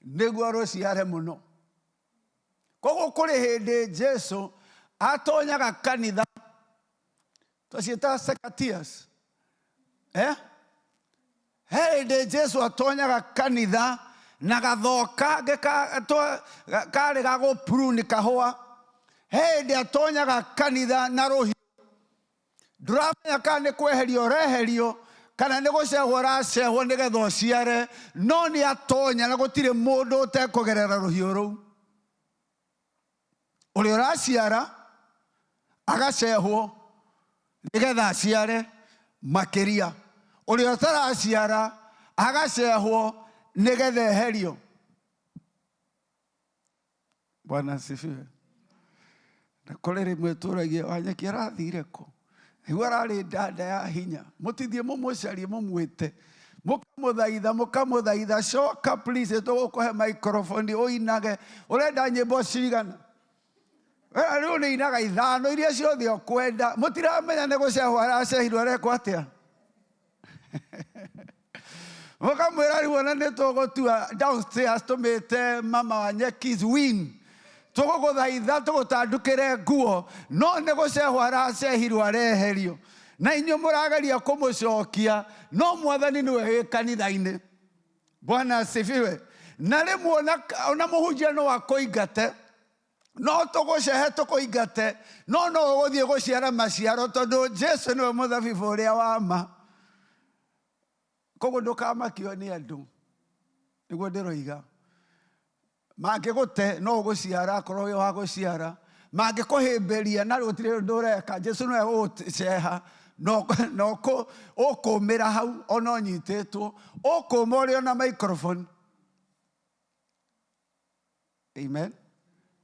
niguo ruciare muno. Koguo kuri hindi Jesu atonyaga kanitha, tuciita secatias. Hindi Jesu atonyaga kanitha na gathoka kari gagupuruni kahua. Hindi atonyaga kanitha na ruhiu. Nduramenya kana ni kweherio reherio kana ni gucehwo racehwo nigetha uciare, no ni atonya na gutire mundu utekugerera ruhiu ruu. Uri uraciara agacehwo nigetha aciare makiria. Uri utaraciara agacehwo nigetha eherio. Bwana asifiwe. Na kuri rimwe turagia Wanyeki arathire ku, igu arari dada ya hinya, mutithie mumucarie mumwite, mukamuthaitha coka please, tugukuhe microphone uinage. Urenda nyimbo cigana? Riu ni inaga 5 iria ciothe ukwenda. Mutiramenya ni gucehwo aracehirwo arekwo atia? Mukamwira riu ona ni tugutua downstairs tumite mama Wanyeki's win. Tuguguthaitha tugutandukire nguo, no ni gucehwo aracehirwo areherio. Na inyu murageria kumucokia, no Mwathani niwe wi kanitha-ini. Bwana asifiwe. Na rimwe ona muhunjia no akuingate, no tugucehe tukuingate, no uguthie guciara maciaro tondu Jesu niwe muthabibu uria wama. Koguo ndukamakio ni andu, niguo ndiroiga. Mangigute no uguciara, korwo wi wa guciara. mangĩkũhĩmbĩria na gũtirĩ ũndũ ũreka Jesu nĩwe ũgũceha no ũkũmĩra hau ona ũnyitĩtwo ũkũma ũrĩ ona microphone. Amen.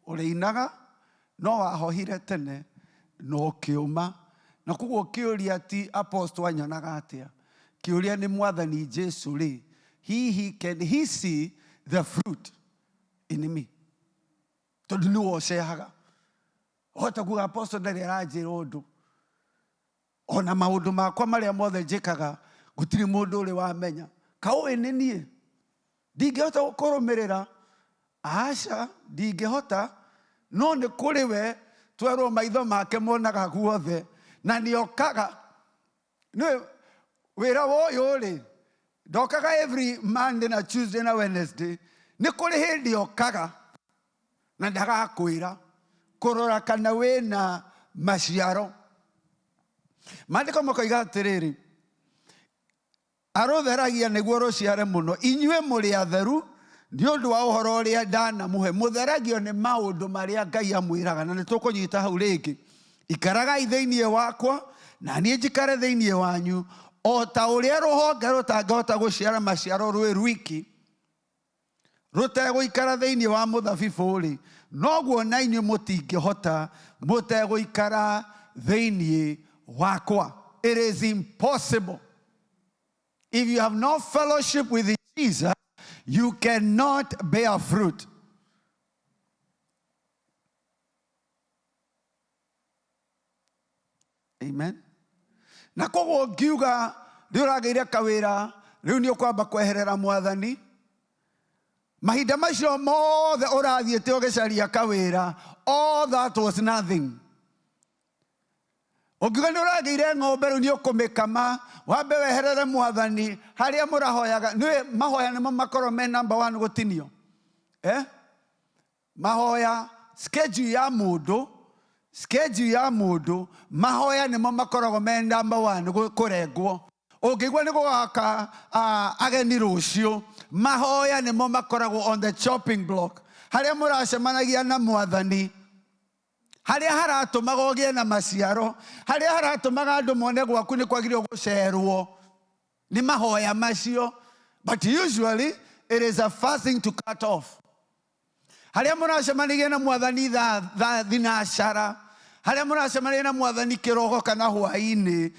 Ũrĩinaga no wahohire tene no ũkĩũma na koguo kĩũria ti apostle anyonaga atĩa kĩũria nĩ Mwathani Jesu rĩ can he see the fruit in me tondũ nĩwe ũcehaga hota kuga apostle ndarĩ aranjĩra ũndũ ona maũndũ makwa marĩa mothe njĩkaga gũtirĩ mũndũ ũrĩ wamenya kaũĩ nĩ niĩ ndingĩhota gũkũrũmĩrĩra aca ndingĩhota no nĩ kũrĩ we twerwo maitho make monaga guothe na nĩokaga nĩ wĩra wa ũyũ rĩ ndokaga every Monday na Tuesday na Wednesday nĩ kũrĩ hĩndĩ okaga na ndagakwĩra kũrora kana wĩna maciaro. Maandĩko makoiga atĩrĩrĩ arũtheragia nĩguo rũciare mũno inyuĩ mũrĩ atheru nĩ ũndũ wa ũhoro ũrĩa ndanamũhe mũtheragio nĩ maũndũ marĩa Ngai amwĩraga na nĩ tũkũnyita hau rĩngĩ ikaragai thĩinĩ wakwa na niĩ njikare thĩinĩ wanyu o ta ũrĩa rũhonge rũtangĩhota gũciara maciaro rwĩ rwiki rũtegũikara thĩinĩ wa mũthabibũ rĩ noguo na inyuĩ mũtingĩhota mũtegũikara thĩinĩ wakwa. It is impossible. If you have no fellowship with Jesus, you cannot bear fruit. Amen. Na koguo ngiuga nĩ ũrageire kawĩra rĩu nĩ ũkwamba kweherera Mwathani mahinda macio mothe ũrathiĩte ũgĩcaria kawĩra all that was nothing. Ũngiuga nĩ ũrageire ng'ombe rĩu nĩ ũkũmĩkama wambe weherere Mwathani harĩa mũrahoyaga nĩ mahoya nĩmo makorwo me number 1 gũtinio mahoya schedule ya mũndũ mahoya nĩmo makoragwo me number 1 kũrengwo. Ũngĩigua nĩ gũgaka ageni rũciũ mahoya nĩmo makoragwo on the chopping block harĩa mũracemanagia na Mwathani harĩa haratũmaga ũgĩe na maciaro harĩa haratũmaga andũ mone gwaku nĩ kwagĩrĩirwo gũcerwo nĩ mahoya macio. But usually it is a fasting to cut off. Harĩa mũracemanagia na Mwathani thaa thinacara harĩa mũracemanagia na Mwathani kĩroko kana hwaĩ-inĩ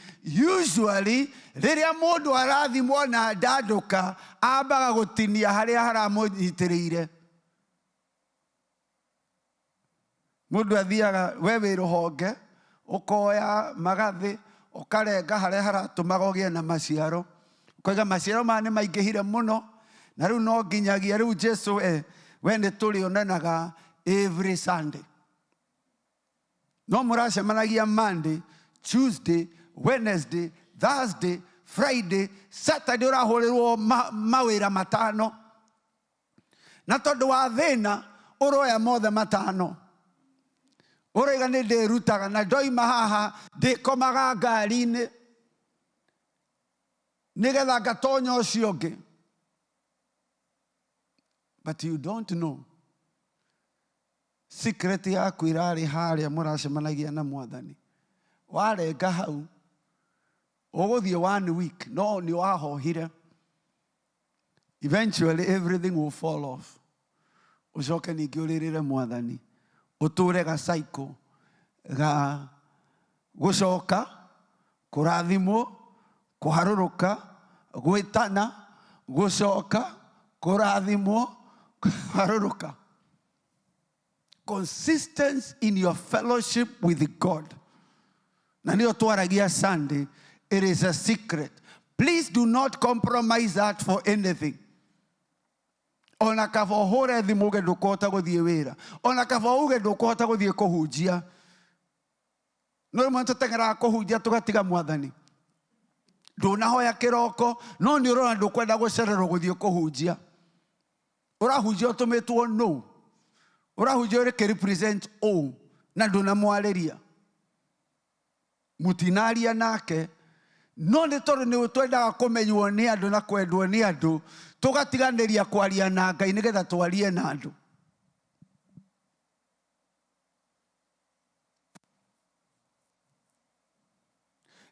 usually rĩrĩa mũndũ arathimwo na ndandũka ambaga gũtinia harĩa haramũnyitĩrĩire. Mũndũ athiaga we wĩ rũhonge ũkoya magathĩ ũkarenga harĩa haratũmaga ũgĩe na maciaro ũkoiga maciaro maya nĩ maingĩhire mũno na rĩu no nginyagia rĩu Jesu we nĩ tũrĩonanaga every Sunday no mũracemanagia Monday, Tuesday, Wednesday, Thursday, Friday, Saturday ũrahũrĩrwo mawĩra matano na tondũ wa thĩna ũroya mothe matano ũraiga nĩ ndĩrutaga na ndoima haha ndĩkomaga ngari-inĩ nĩgetha ngatonya ũcio ũngĩ. But you don't know secret yaku irarĩ harĩa mũracemanagia na Mwathani warenga hau ũgũthiĩ 1 week no nĩ wahohire eventually everything will fall off ũcoke ningĩ ũrĩrĩre Mwathani ũtũre ga cycle ga gũcoka kũrathimwo kũharũrũka gwĩtana gũcoka kũrathimwo kũharũrũka. Consistency in your fellowship with God. Na nĩyo twaragia Sunday. It is a secret. Please do not compromise that for anything. Ona kaba ũhũre thimũ uge ndũkũhota gũthiĩ wĩra ona kaba uge ndũkũhota gũthiĩ kũhunjia no rĩmwe tũteng'eraga kũhunjia tũgatiga Mwathani ndũnahoya kĩroko no nĩ ũrona ndũkwenda gũcererwo gũthiĩ kũhunjia ũrahunjia ũtũmĩtwo no ũrahunjia ũrĩ represent o na ndũnamwarĩria mũtinaria nake no nĩ tondũ nĩ twendaga kũmenywo nĩ andũ na kwendwo nĩ andũ tũgatiganĩria kwaria na Ngai nĩgetha twarie na andũ.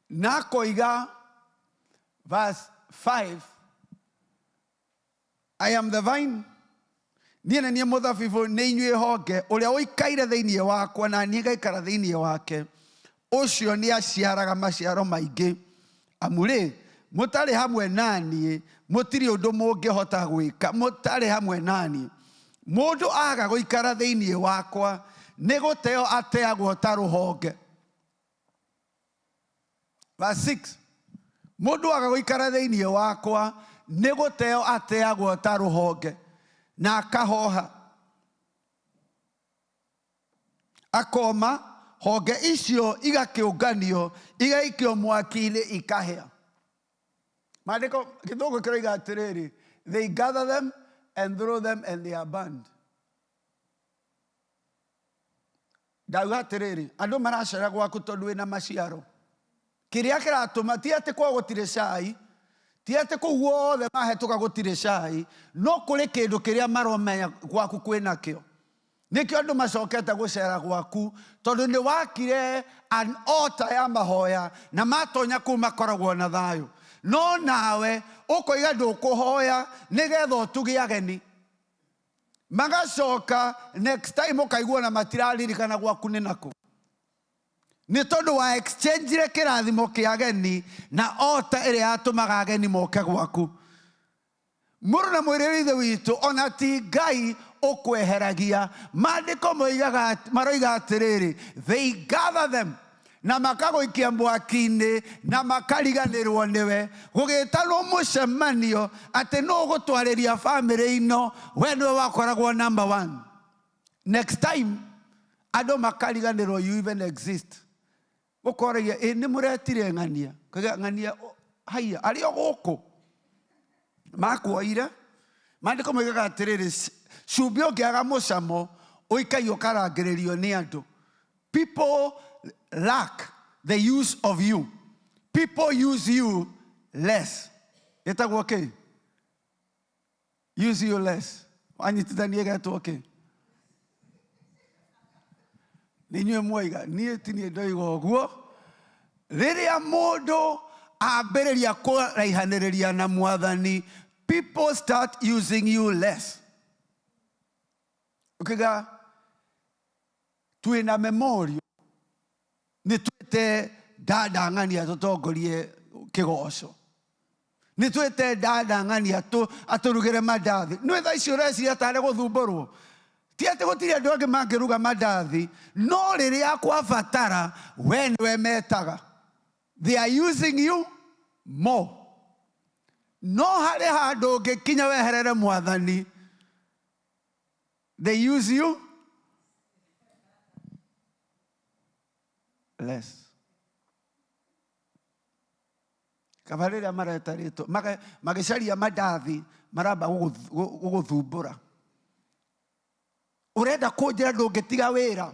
na koiga verse 5, I am the vine, niĩ nĩ niĩ mũthabibũ, nĩ inyuĩ honge, ũrĩa ũikaire thĩinĩ wakwa na niĩ ngaikara thĩinĩ wake, ũcio nĩ aciaraga maciaro maingĩ. Amu rĩ, mũtarĩ hamwe naniĩ, mũtirĩ ũndũ mũngĩhota gwĩka. Mũtarĩ hamwe naniĩ, mũndũ aga gũikara thĩinĩ wakwa, nĩ gũteo ateagwo ta rũhonge. Verse 6, mũndũ aga gũikara thĩinĩ wakwa, nĩ gũteo ateagwo ta rũhonge na akahoha, akoma, honge icio igakĩũnganio, igaikio mwaki-inĩ ikahĩa. Maandĩko Gĩthũngũ kĩroiga atĩrĩrĩ, they gather them and throw them and they are burned. Ndauga atĩrĩrĩ, andũ maracera gwaku tondũ wĩna maciaro. Kĩrĩa kĩratũma ti atĩ kwa gũtirĩ cai, ti atĩ kũu guothe mahetũka gũtirĩ cai, no kũrĩ kĩndũ kĩrĩa maromenya gwaku kwĩnakĩo. Nĩkĩo andũ macokete gũcera gwaku, tondũ nĩ wakire an altar ya mahoya, na matonya kũu makoragwo na thayũ. No nawe ũkoiga ndũkũhoya nĩgetha ũtuge ageni. Magacoka next time ũkaigua na matiraririkana gwaku nĩ nakũ. Nĩ tondũ wa exchange kĩrathimo kĩa ageni na altar ĩrĩa yatũmaga ageni moke gwaku. Mũrũ na mwĩrĩ wa ithe witũ, ona ti Ngai ũkweheragia. Maandĩko maroiga atĩrĩrĩ, they gather them, na makagũikia mwaki-inĩ na makariganĩrwo nĩwe. Gũgĩtanwo mũcemanio atĩ no ũgũtwarĩria family ino, we nĩwe wakoragwo number 1. Next time andũ makariganĩrwo you even exist. Gũkoragia nĩ mũretire ng'ania, kaga ng'ania haiya arĩ o gũkũ makuoire. Maandĩko moigaga atĩrĩrĩ, cumbĩ ũngĩaga mũcamo ũikaio karangĩrĩrio nĩ andũ. People lack the use of you. People use you less. Ĩtagwo kĩ? Use you less. Wanyitithania ĩgetwo kĩ? Nĩ inyuĩ mwoiga, niĩ ti niĩ ndoiga ũguo. Rĩrĩa mũndũ ambĩrĩria kũraihanĩrĩria na Mwathani, people start using you less. Ũkiga twĩna memorial, nĩ twĩte dada ng'ania tũtongorie kĩgoco. Nĩ twĩte dada ng'ania atũrugĩre mandathi. Nĩ thaa icio ũreciria tarĩ gũthumbũrwo. Ti atĩ gũtirĩ andũ angĩ mangĩruga mandathi, no rĩrĩa kwabatara we nĩwe metaga. They are using you more. No harĩ handũ ũngĩkinya weherere Mwathani, they use you less. Kaba rĩrĩa maretarĩtwo magĩcaria mandathi maramba gũgũthumbũra. Urenda kũnjĩra ndũngĩtiga wĩra.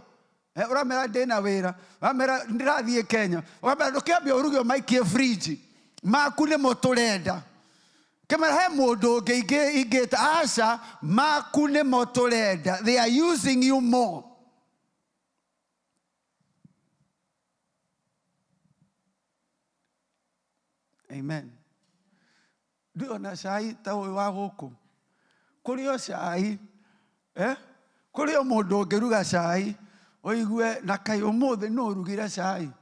Ũramera ndĩna wĩra. Ũramera ndĩrathiĩ Kenya. Ũramera ndũkĩambia ũruge ũmaikie fridge. Maku nĩ mo tũrenda. Kĩmera he mũndũ ũngĩ ingĩta aca, maku nĩ mo tũrenda. They are using you more. Amen. Ndio na cai ta ũyũ wa gũkũ. Kũrĩ o cai. Kũrĩ o mũndũ ũngĩruga cai, ũigue na kaĩ ũmũthĩ no ũrugire cai.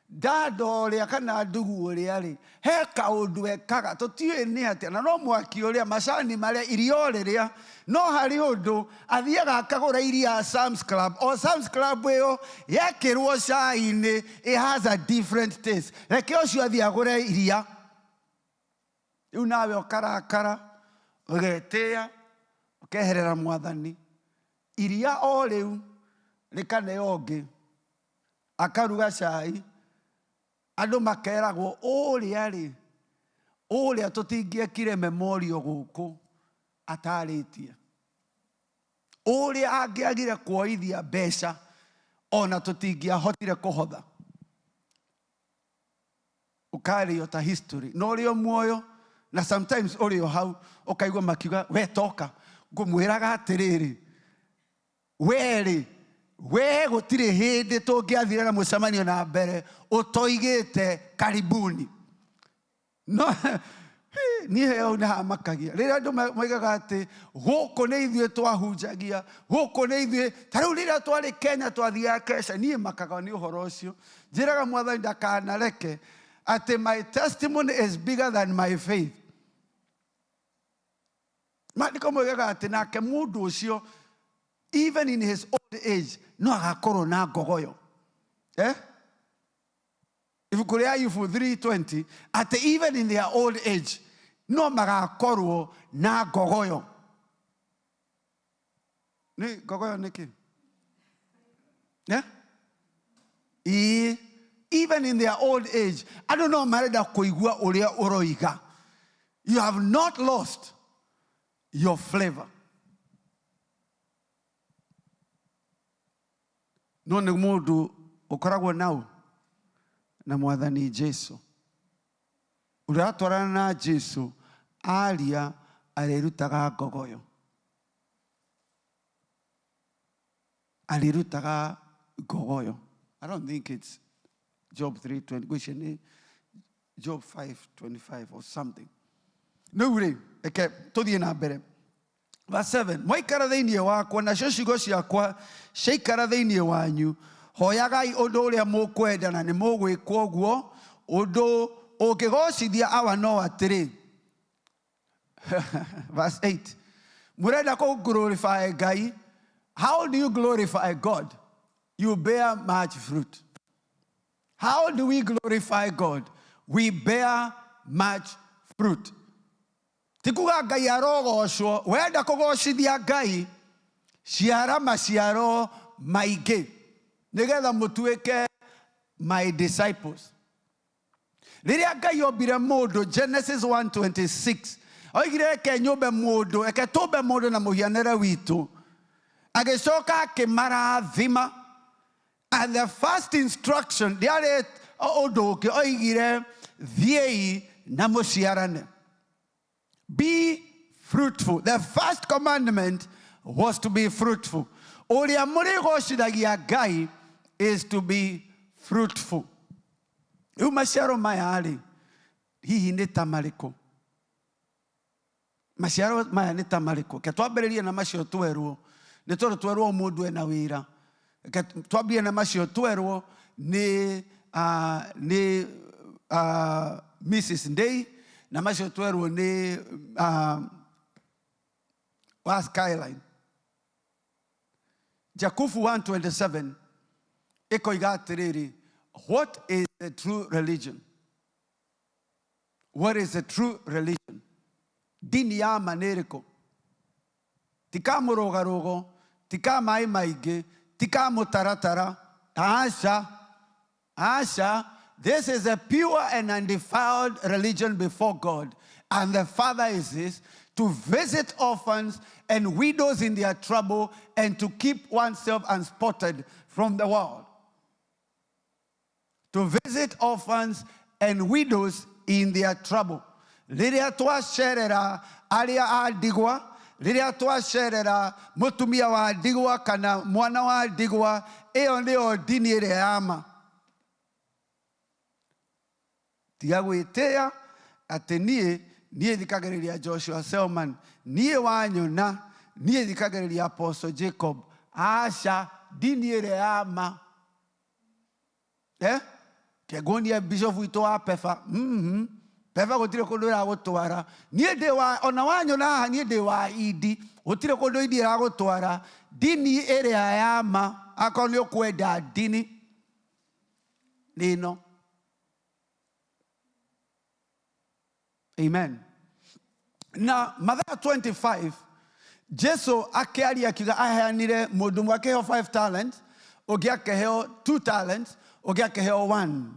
Dada ũrĩa kana ndugu ũrĩa rĩ, he kaũndũ ekaga, tũtiũĩ nĩ atĩa, na no mwaki ũrĩa, macani marĩa, irio rĩrĩa, no harĩ ũndũ athiaga akagũra iria Sam's Club, o Sam's Club ĩyo yekĩrwo cai-inĩ, it has a different taste. Reke ũcio athiĩ agũre iria, rĩu nawe ũkarakara, ũgetĩĩa, ũkeherera Mwathani. Iria o rĩu rĩkaneo ũngĩ akaruga cai, andũ makeragwo ũrĩa rĩ, ũrĩa tũtingĩekire memorial gũkũ atarĩtie, ũrĩa angĩagire kuoithia mbeca ona tũtingĩahotire kũhotha. Ũkarĩo ta history, no ũrĩ o muoyo, na sometimes ũrĩ o hau ũkaigua makiuga we toka, ngũmwĩraga atĩrĩrĩ, we rĩ we gutire hindi tungiathire na mucemanio na mbere utoigite karibuni. No, ni heo na makagia. Rĩrĩa andũ moigaga atĩ gũkũ nĩ ithuĩ twahunjagia, gũkũ nĩ ithuĩ, ta rĩu rĩrĩa twarĩ Kenya twathiaga kesha, niĩ makaga nĩ ũhoro ũcio. Njĩraga Mwathani ndakanareke atĩ my testimony is bigger than my faith. Maandĩko moigaga atĩ nake mũndũ ũcio, even in his old age, no agakorwo na ngogoyo. Ibuku rĩa Ayubu 3:20, atĩ even in their old age, no magakorwo na ngogoyo. Nĩ ngogoyo nĩ kĩ? Even in their old age, andũ no marenda kũigua ũrĩa ũroiga. You have not lost your flavor. No nĩ mũndũ ũkoragwo nau na Mwathani Jesu. Ũrĩa atwarana na Jesu, aria arĩrutaga ngogoyo. Arĩrutaga ngogoyo. I don't think it's Job 3:20, which is Job 5:25 or something. No way. Eke tũthiĩ na mbere. Verse 7. Mwaikara thĩinĩ wakwa, nacio ciugo ciakwa ciaikara thĩinĩ wanyu, hoyagai ũndũ ũrĩa mũkwenda na nĩ mũgwĩkwo ũguo, ũndũ ũngĩgocithia awa no atĩrĩ. Verse 8. Mũrenda kũ-glorify Ngai. How do you glorify God? You bear much fruit. How do we glorify God? We bear much fruit. Tikuga Ngai arogocwo, wenda kũgocithia Ngai, ciara maciaro maingĩ, nĩgetha mũtuĩke my disciples. Rĩrĩa Ngai ombire mũndũ, Genesis 1:26, oigire eke nyũmbe mũndũ, eke tũmbe mũndũ na mũhianĩre witũ, agĩcoka akĩmarathima. And the first instruction, ndiarĩ ũndũ ũngĩ, oigire thiĩi na mũciarane. Be fruitful. The first commandment was to be fruitful. Ũrĩa mũrĩgocithagia Ngai is to be fruitful. Rĩu maciaro maya-rĩ, hihi nĩ ta marĩkũ? Maciaro maya nĩ ta marĩkũ? Ke twambĩrĩrie na macio twerwo, nĩ tondũ twerwo mũndũ ena wĩra. Ke twambie na macio twerwo nĩ Mrs. Ndei, na macio twerwo nĩ wa Skyline. Jakufu 1:27 ĩkoiga atĩrĩrĩ, what is the true religion? What is the true religion? Dini ya ma nĩ ĩrĩkũ? Ti ka mũrũgarũgo, ti ka maĩ maingĩ, ti ka mũtaratara. Asha, this is a pure and undefiled religion before God. And the Father is this, to visit orphans and widows in their trouble and to keep oneself unspotted from the world. To visit orphans and widows in their trouble. Rĩrĩa twacerera arĩa a ndigwa, rĩrĩa twacerera mũtumia wa ndigwa kana mwana wa ndigwa, ĩyo nĩyo dini ĩrĩa ya ma. Tiga gwĩtĩĩa atĩ niĩ thikagĩrĩria Joshua Selman, niĩ wanyona, niĩ thikagĩrĩria Apostle Jacob. Aca, dini ĩrĩa ya ma. Keguonia Bishop witũ wa Pefa. Pefa gũtirĩ kũndũ ĩragũtwara. Niĩ ndĩ wa, ona wanyona haha niĩ ndĩ wa Idi, gũtirĩ kũndũ Idi ĩragũtwara. Dini ĩrĩa ya ma, akorwo nĩ ũkwenda dini nĩ ĩno. Amen. Na Mathayo 25, Jesu akĩaria akiuga aheanire mũndũ ũmwe akĩheo 5 talents, ũngĩ akĩheo 2 talents, ũngĩ akĩheo 1.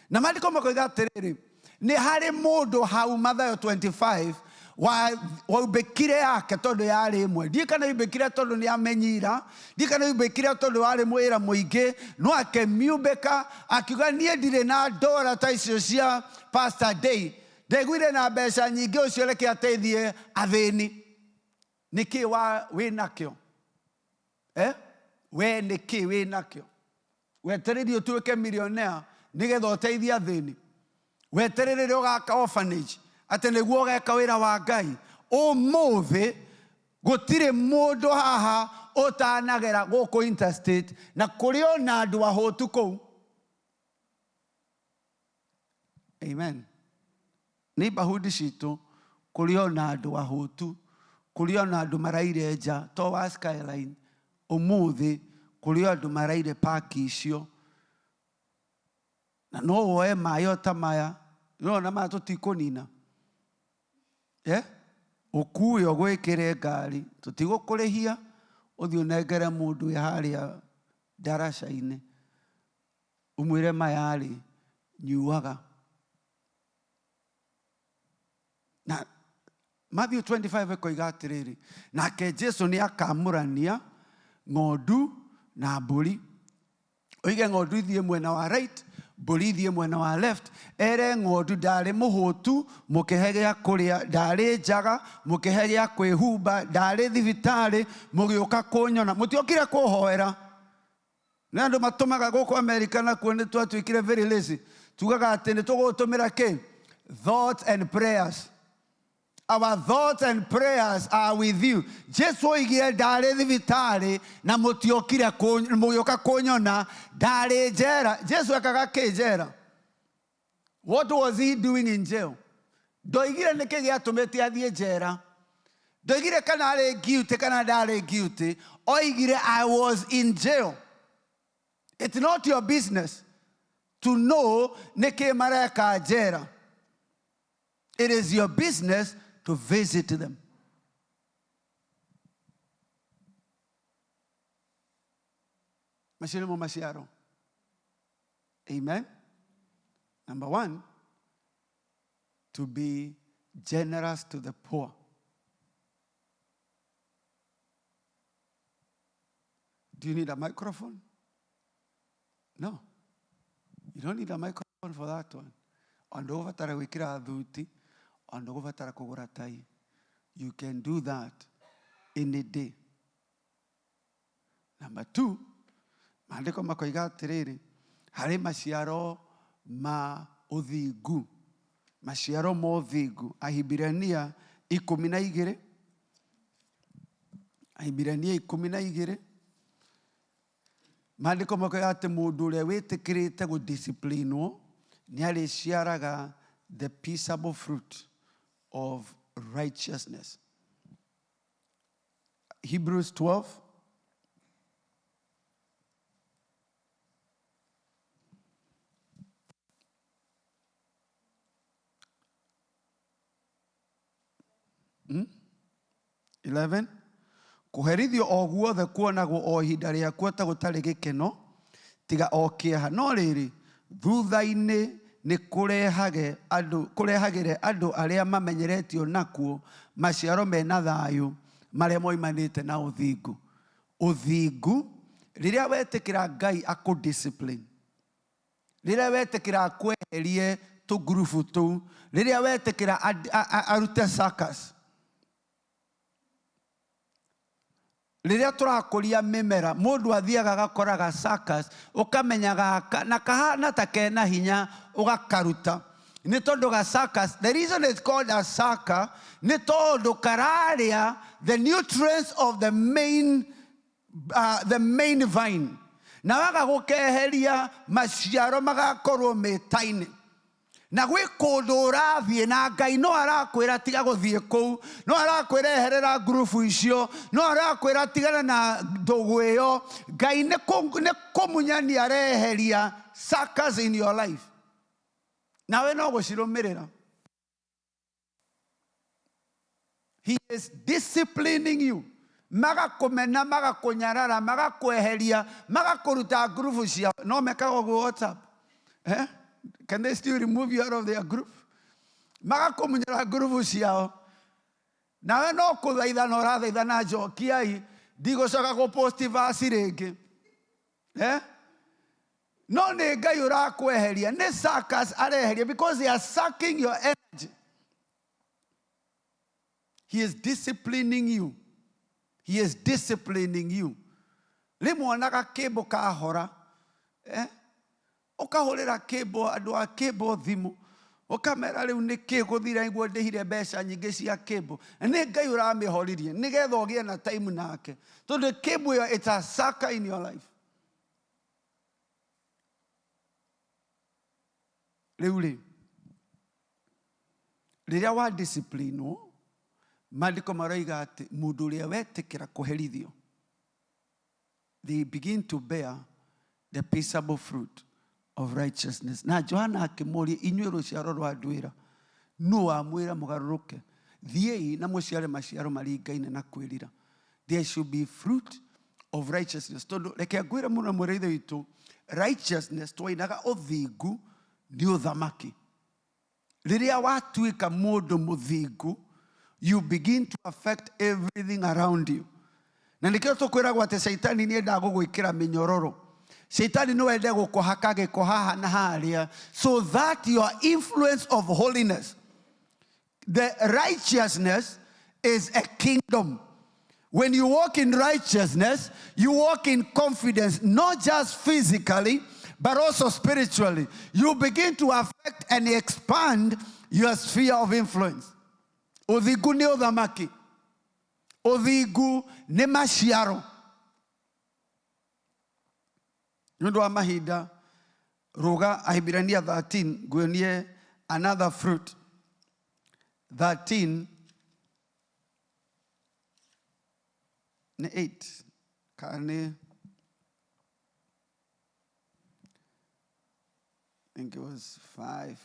Na maandĩko makoiga atĩrĩrĩ, nĩ harĩ mũndũ hau Mathayo 25 waumbĩkire yake tondũ yarĩ ĩmwe. Ndiĩ kana yumbĩkire tondũ nĩ amenyira, ndiĩ kana yumbĩkire tondũ warĩ mwĩra mũingĩ, no akĩmiumbĩka akiuga niĩ ndirĩ na ndora ta icio cia Pastor Day. Ndeguire na mbeca nyingĩ ũcio reke ateithie athĩni. Nĩkĩ wĩ nakĩo? we nä kä wä nakio wetereire å tuä millionaire nĩgetha ũteithie athĩni wetereire å gaka orphanage atĩ nĩguo ũgeka wĩra wa Ngai ũmũthĩ gũtirĩ mũndũ haha ũtanagera gũkũ interstate na kũrĩ ona andũ ahũtu kũu. Amen. Neighborhood citũ kũrĩ ona andũ ahũtu kũrĩ ona andũ maraire nja to wa Skyline ũmũthĩ kũrĩ andũ maraire park icio na no woe maĩ ta maya nona maya tũtikũnina ũkuue ũgwĩkĩre ngari tũtigũkũrĩhia ũthiĩ ũnengere mũndũ wĩ harĩa ndaraca-inĩ ũmwĩre maya rĩ nyuaga. Na Matthew 25 ekoiga atĩrĩrĩ nake Jesu nĩ akamũrania ng'ondu na mbũri oige ng'ondu ithiĩ mwena wa right mbũri ithiĩ mwena wa left ere ng'ondu ndarĩ mũhũtu mũkĩhe gĩa kũrĩa ndarĩ njaga mũkĩhe gĩa kwĩhumba ndarĩ thibitarĩ mũgĩũka kũnyona mũtiokire kũhoera. Nĩ andũ matũmaga gũkũ Amerika nakuo nĩ twatuĩkire very lazy tugaga atĩ nĩ tũgũtũmĩra kĩ thoughts and prayers. Our thoughts and prayers are with you. Jesu oigire ndarĩ thibitarĩ na mũgĩũka kũnyona ndarĩ njera. Jesu ekaga kĩ njera? What was he doing in jail? Ndoigire nĩkĩ gĩatũmĩte athiĩ njera. Ndoigire kana arĩ guilty kana ndarĩ guilty. Oigire I was in jail. It's not your business to know nĩkĩ mareka njera. It is your business to visit them. Maciaro mo maciaro. Amen. Number one, to be generous to the poor. Do you need a microphone? No. You don't need a microphone for that one. Ando vatara wikira adhuti. You can do that in a day. Number two, maandiko makoiga atĩrĩrĩ harĩ maciaro ma ũthingu. Maciaro ma ũthingu. Ahibirania 12. Ahibirania 12. Maandiko makoiga atĩ mũndũ ũrĩa wĩtĩkĩrĩte gũdisciplinwo nĩ arĩciaraga the peaceable fruit of righteousness. Hebrews 12. Hmm? 11. Kũherithio o guothe kuonagwo o ihinda rĩakuo ta gũtarĩ gĩkeno tiga o kĩeha no rĩrĩ thutha-inĩ nĩ kũrehagĩre andũ arĩa mamenyeretio nakuo maciaro mena thayũ marĩa moimanĩte na ũthingu. Ũthingu rĩrĩa wetĩkĩra Ngai akũ-discipline, rĩrĩa wetĩkĩra akweherie tũgurubu tũu, rĩrĩa wetĩkĩra arute circus, rĩrĩa tũrakũria mĩmera mũndũ athiaga agakoraga circus ũkamenyaga na kahana ta kena hinya ũgakaruta. Nĩ tondũ ga circus, the reason it's called a circus nĩ tondũ kararĩa the nutrients of the main vine na waga gũkeheria maciaro magakorwo me tiny. Na gwĩ kũndũ ũrathiĩ na Ngai no arakwĩra tiga gũthiĩ kũu, no arakwĩra eherera ngurubu icio, no arakwĩra tigana na ndũgũ ĩyo. Ngai nĩ kũmunyania areheria circus in your life. Nawe no gũcirũmĩrĩra. He is disciplining you. Magakũmena, magakũnyarara, magakweheria, magakũruta ngurubu ciao. No mekaga ũguo WhatsApp. Can they still remove you out of their group? Magakũmunyara ngurubu ciao. Nawe no kũthaithana ũrathaithana njokiai ndigũcoka gũposti vasi rĩngĩ. No nĩ Ngai ũrakweheria. Nĩ circus areheria because they are sucking your energy. He is disciplining you. He is disciplining you. Rimwonaga cable kahora. Ukahurira cable andu a cable thimu. Ukamera riu niki guthira iguo ndihire mbeca nyingi cia cable. Ni Ngai uramihoririe nigetha ugie na time nake. Tondu cable yo it's a sucker in your life. Riu riria wa discipline Maandiko maraiga ati mundu uria wetikira kuherithio, they begin to bear the peaceable fruit of righteousness. Na Johana akimuria inyuĩ rũciaro rwa ndwĩra nũ wamwĩra mũgarũrũke thiĩi na mũciare maciaro maringaine na kwĩrira. There should be fruit of righteousness. Tondu reke ngwĩre mũno mũrĩithe witũ, righteousness twainaga ũthingu nĩ ũthamaki. Rĩrĩa watuĩka mũndũ mũthingu, you begin to affect everything around you. Na nikio tukwiragwo ati Saitani ni enda gugwikira minyororo. Saitani no ende gukuhaka giko haha na haria, so that your influence of holiness, the righteousness is a kingdom. When you walk in righteousness, you walk in confidence, not just physically, but also spiritually. You begin to affect and expand your sphere of influence. Uthingu ni uthamaki. Uthingu ni maciaro. Nundu wa mahinda ruga Ahibirania 13 nguonie another fruit. 13 ni 8 kane I think it was 5.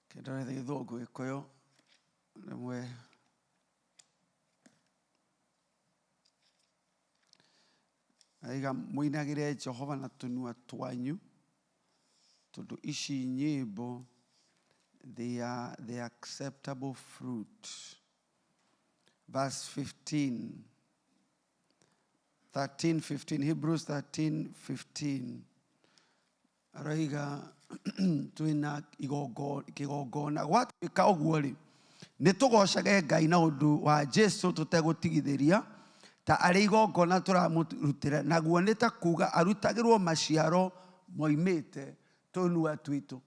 Kedore the dogo ikoyo nemwe aiga muinagire Jehova na tunua twanyu tondu ici nyimbo they are the acceptable fruit. Verse 15 13:15 Hebrews 13:15 araiga tuina igogona gwatuika uguo ri nitugocage Ngai na undu wa Jesu tutegutigithiria ta ari igogona turamurutira naguo nita kuga arutagirwo maciaro moimite tunua twitu.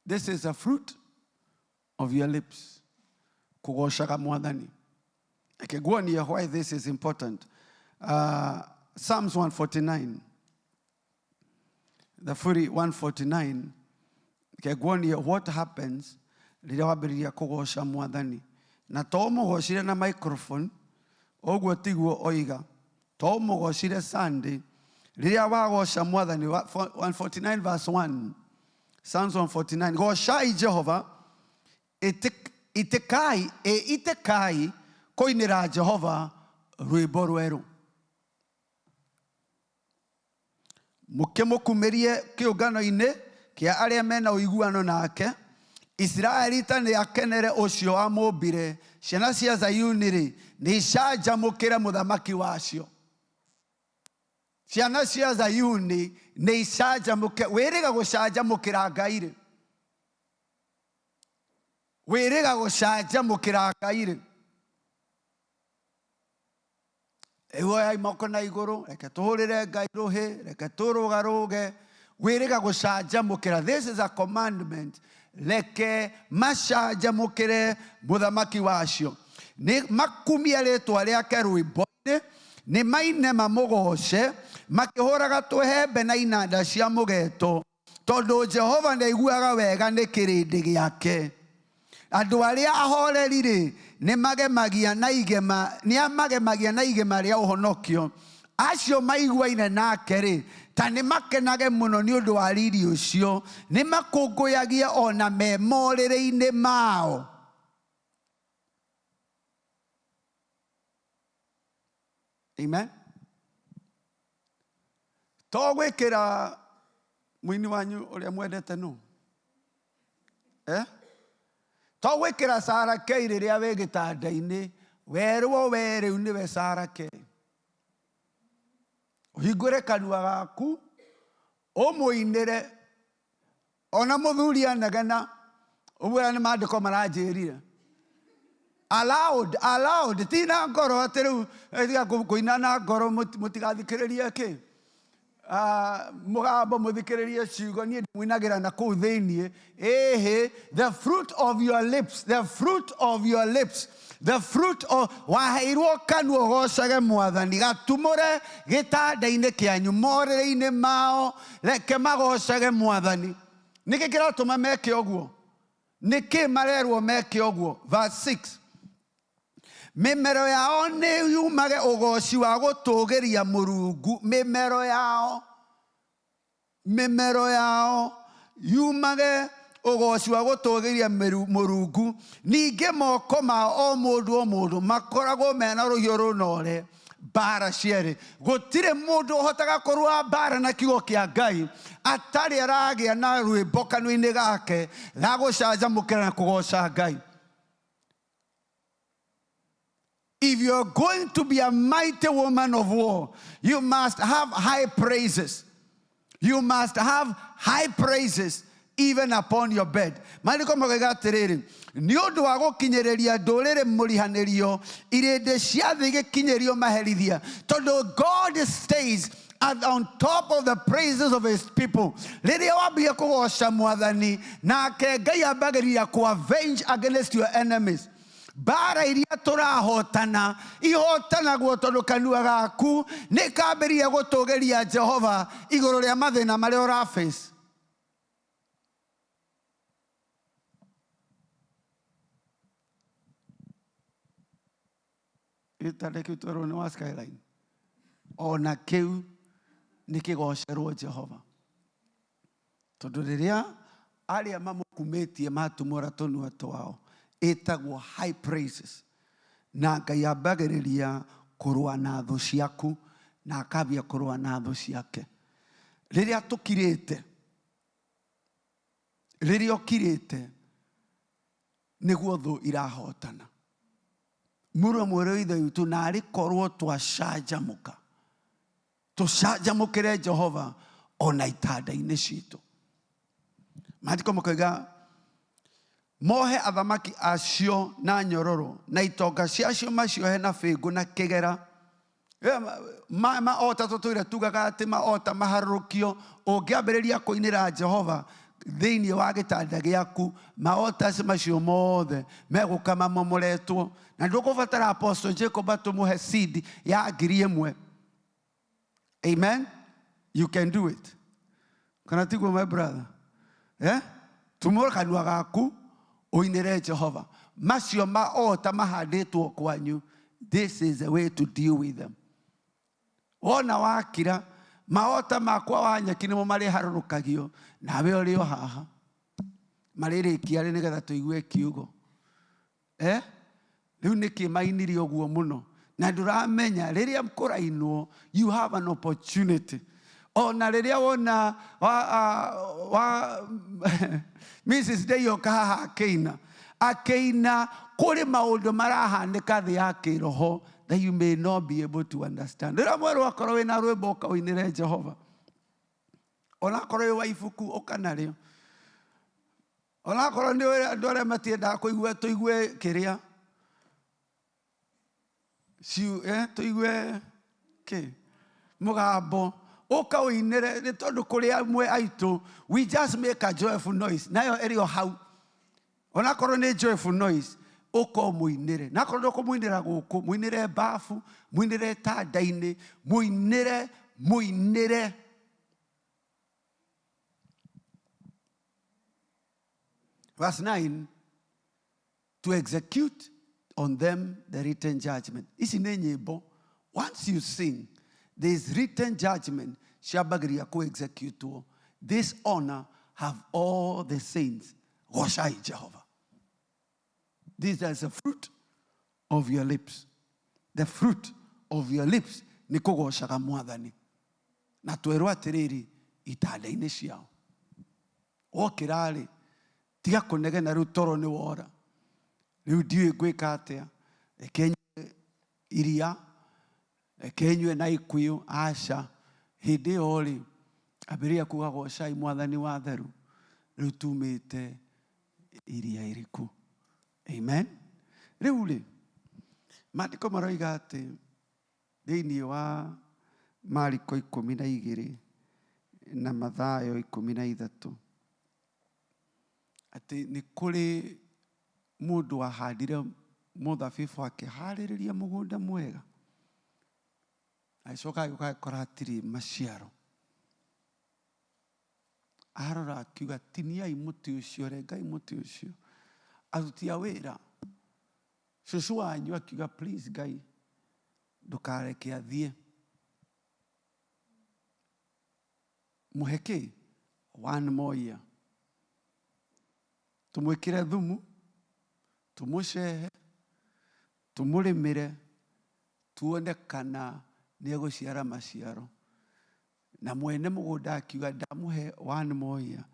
This is a fruit of your lips. Kugoshaga mwathani. Ekegwonie why this is important. Psalms 149. The Fury 149. Ekegwonie what happens rĩrĩa wambĩrĩria kũgoca mwathani. Na to mũgocire na microphone, ũguo tiguo oiga. To mũgocire Sunday, rĩrĩa wagoca mwathani 149 verse 1. Psalms 149. Gocai Jehova, itekai koinira Jehova rwĩmbo rwerũ. Mũkĩmũkumerie kĩũngano-inĩ kĩa arĩa mena ũiguano nake. Israeli ta nĩ akenere ũcio amũmbire. Ciana cia Zayuni rĩ nĩ icanjamũkĩre mũthamaki wacio. Ciana cia Zayuni nĩ icanjamũkĩre. Wĩrĩga gũcanjamũkĩra Ngai rĩ. Wĩrĩga gũcanjamũkĩra Ngai rĩ. Ewoya imoko na igũrũ, reke tũhũrĩre Ngai rũhĩ, reke tũrũgarũge. Wĩrĩga gũcanjamũkĩra. This is a commandment. Reke macanjamũkĩre mũthamaki wacio. Nĩ makumie rĩtwa rĩake rwĩmbo-inĩ, nĩ maine mamũgoce, makĩhũraga tũhembe na inanda cia mũgeeto, tondũ Jehova nĩ aiguaga wega nĩ kĩrĩndĩ gĩake. Andũ arĩa ahoreri rĩ nĩ magemagia na igema rĩa ũhonokio. Acio maiguaine nake rĩ ta nĩ makenage mũno nĩ ũndũ wa riri ũcio, nĩ makũngũyagia ona me morĩrĩ-inĩ mao. Amen. To gwĩkĩra mũini wanyu ũrĩa mwendete nũ? To gwĩkĩra Sarah Kay rĩrĩa wĩ gĩtanda-inĩ, werwo we rĩu nĩwe Sarah Kay. Ũhingũre kanua gaku, ũmũinĩre, ona mũthuri anegena, Uwe ni maandiko maranjĩrire. Allowed. Tina ngoro atĩrĩu kũina na ngoro mũtigathikĩrĩrie kĩ. Mũgambo mũthikĩrĩrie ciugo niĩ mwĩnagĩra na kũu thĩiniĩ. The fruit of your lips. The fruit of your lips. The fruit of waheirwo kanua ũgocage Mwathani, gatumũre gĩtanda-inĩ kĩanyu, morĩrĩ-inĩ mao reke magocage Mwathani. Nĩkĩ kĩratũma meke ũguo? Nĩkĩ marerwo meke ũguo? Verse 6. Mĩmero yao nĩ yumage ũgoci wa gũtũgĩria Mũrungu. Mĩmero yao yumage ũgoci wa gũtũgĩria Mũrungu. Ningĩ moko mao o mũndũ makoragwo mena rũhiũ rũnore mbara cierĩ. Gũtirĩ mũndũ ũhotaga kũrũa mbara na kiugo kĩa Ngai atarĩ aragĩa na rwĩmbo kanua-inĩ gake ga gũcanjamũkĩra na kũgoca Ngai. If you're going to be a mighty woman of war, you must have high praises. You must have high praises even upon your bed. Maandĩko moigaga atĩrĩrĩ, nĩ ũndũ wa gũkinyĩrĩria ndũrĩrĩ mũrihanĩrio, irĩndĩ cia thĩ igĩkinyĩrio maherithia. Tondũ God stays on top of the praises of his people. Rĩrĩa wambia kũgoca Mwathani, nake Ngai ambagĩrĩria avenge against your enemies. Bara iria tũrahotana ihotanagwo tondũ kanua gaku nĩ kambĩrĩria gũtũgĩria Jehova igũrũ rĩa mathĩna marĩa ũraface. Gĩtanda kĩu twerwo nĩ wa Skyline. Ona kĩu nĩ kĩgocerwo Jehova. Tondũ rĩrĩa arĩa mamũkumĩtie matumũra tũnua twao, etagwo high praises. Na Ngai ambagĩrĩria kũrũa na thũ ciaku na akambia kũrũa na thũ ciake. Rĩrĩa tũkirĩte, rĩrĩa ũkirĩte, nĩguo thũ irahotana. Mũrũ mwĩrũ ithe witũ narĩ korwo twacanjamũka. Tũcanjamũkĩre Jehova ona itanda-inĩ citũ. Maandĩko moigaga mohe athamaki acio na nyororo na itonga ciacio maciohe na bĩngũ na kĩgera. Maota tũtũire tugaga atĩ maota maharũrũkio. Ũngĩambĩrĩria kũinĩra Jehova thĩinĩ wa gĩtanda gĩaku, maota macio mothe megũka mamomoretwo. Na ndũgũbatara Apostle Jacob atũmũhe seed ya 1,000. Amen? You can do it. Kana tiguo my brother? Tumũra kanua gaku oinĩre Jehova. Macio maota mahandĩtwo kwanyu. This is the way to deal with them. Wona wakira, maota makwa wanyeki nĩmo marĩ harũrũkagio. Nawe ũrĩ o haha. Marĩrĩkia rĩ nĩgetha tũigue kiugo. Rĩu nĩkĩ mainire ũguo mũno. Na ndũramenya rĩrĩa kũrainwo, you have an opportunity. Ona rĩrĩa wona Mrs. Deyoka haha akeina kũrĩ maũndũ marahanĩka thĩ ya kĩroho that you may not be able to understand. Rĩrĩa mwerũ akorwo wĩna rwĩmbo ũkaũinĩre Jehova. Ona akorwo wĩ wa ibuku ũkanarĩo. Ona akorwo nĩ andũ arĩa matiendaga kũigua tũigue kĩrĩa. Tũigue kĩ? Mũgambo. Ũkaũinĩre nĩ tondũ kũrĩ amwe aitũ, we just make a joyful noise. Nayo ĩrĩ o hau. Ona akorwo nĩ joyful noise, ũkomũinĩre. Na akorwo ndũkũmũinĩra gũkũ, mũinĩre bafu, mũinĩre tanda-inĩ, mũinĩre. Verse 9, to execute on them the written judgment. Ici nĩ nyĩmbo. Once you sing, there is written judgment. Ciambagĩrĩria kũ-execute. This honor have all the saints. Gocai Jehovah. This is the fruit of your lips. The fruit of your lips nĩ kũgocaga Mwathani. Na twerwo atĩrĩrĩ itanda-inĩ ciao. Okĩra-rĩ, tiga kũnegena rĩu toro nĩ wora. Rĩu ndiũĩ ngwĩka atĩa. Reke nyue iria. Reke nyue na ikuyu. Aca. Hĩndĩ ĩyo-rĩ, ambĩrĩria kuga gocai Mwathani wa theru. Rĩu tumĩte iria iriku. Amen. Rĩu rĩ, maandĩko maroiga atĩ thĩinĩ wa Mariko 12 na Mathayo 13 atĩ nĩ kũrĩ mũndũ wahandire mũthabibũ akĩharĩrĩria mũgũnda mwega, agĩcoka agĩkora hatirĩ maciaro. Arora akiuga, tiniai mũtĩ ũcio, rengai mũtĩ ũcio. Aruti a wĩra, cũcũ wanyu akiuga, please Ngai, ndũkareke athiĩ. Mũhe kĩ? 1 more year. Tũmwĩkĩre thumu, tũmũcehe, tũmũrĩmĩre, tuone kana nĩ egũciara maciaro. Na mwene mũgũnda akiuga, ndamũhe 1 more year.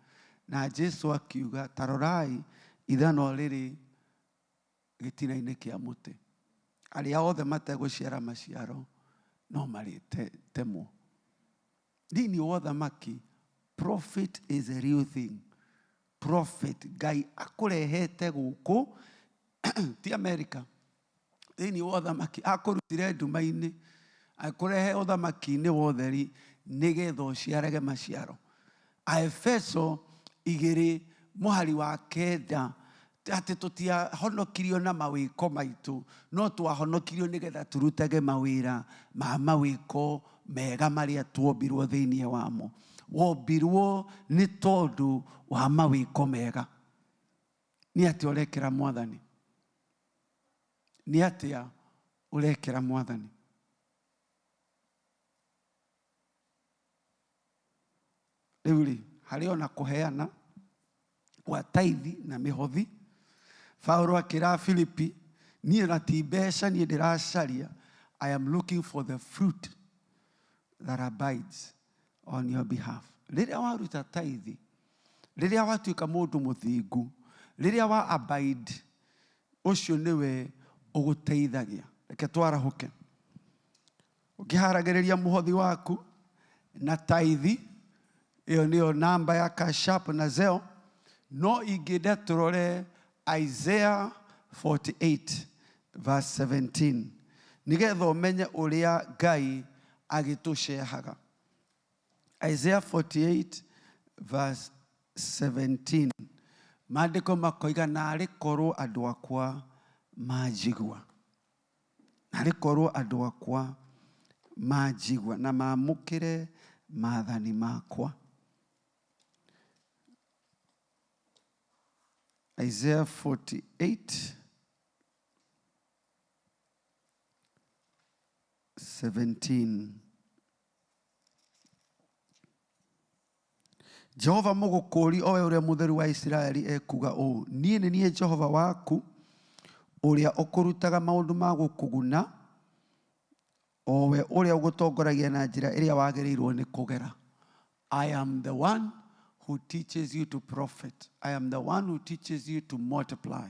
Na Jesu akiuga, tarorai ithano rĩrĩ gĩtina-inĩ kĩa mũtĩ. Arĩa othe mategũciara maciaro no marĩtemwo. Thĩinĩ wa ũthamaki, prophet is a real thing. Prophet, Ngai akũrehete gũkũ ti America. Thĩinĩ wa ũthamaki akũrutire nduma-inĩ, akũrehe ũthamaki-inĩ wa ũtheri nĩgetha ũciarage maciaro. Aefeso 2 mũhari wa 9, atĩ tũtiahonokirio na mawĩko maitũ, no twahonokirio nĩgetha turutage mawĩra ma mawĩko mega marĩa tuombirwo thĩinĩ wamo. Wombirwo nĩ tondũ wa mawĩko mega. Nĩ atĩa ũrekera Mwathani? Nĩ atĩa ũrekera Mwathani? Rĩu rĩ, harĩ ona kũheana kwa taithi na mĩhothi. Paulo akĩra Filipi, niĩ na ti mbeca niĩ ndĩracaria. I am looking for the fruit that abides on your behalf. Rĩrĩa waruta taithi, rĩrĩa watuĩka mũndũ mũthingu, rĩrĩa wa abide, ũcio nĩwe ũgũteithagia. Reke twarahũke. Ũkĩharagĩrĩria mũhothi waku na taithi, ĩyo nĩyo namba ya Cash App na Zelle, no ingĩenda tũrore Isaiah 48 verse 17. Nĩgetha ũmenye ũrĩa Ngai agĩtũcehaga. Isaiah 48 verse 17. Maandĩko makoiga, narĩ korwo andũ akwa manjigua. Narĩ korwo andũ akwa manjigua na mamũkĩre maathani makwa. Isaiah 48 17. Jehova mũgũkũũri, owe ũrĩa mũtheru wa Isiraeli, ekuga ũũ, niĩ nĩ niĩ Jehova waku, ũrĩa ũkũrutaga maũndũ ma gũkũguna, owe ũrĩa ũgũtongoragia na njĩra ĩrĩa wagĩrĩirwo nĩ kũgera. I am the one who teaches you to profit. I am the one who teaches you to multiply.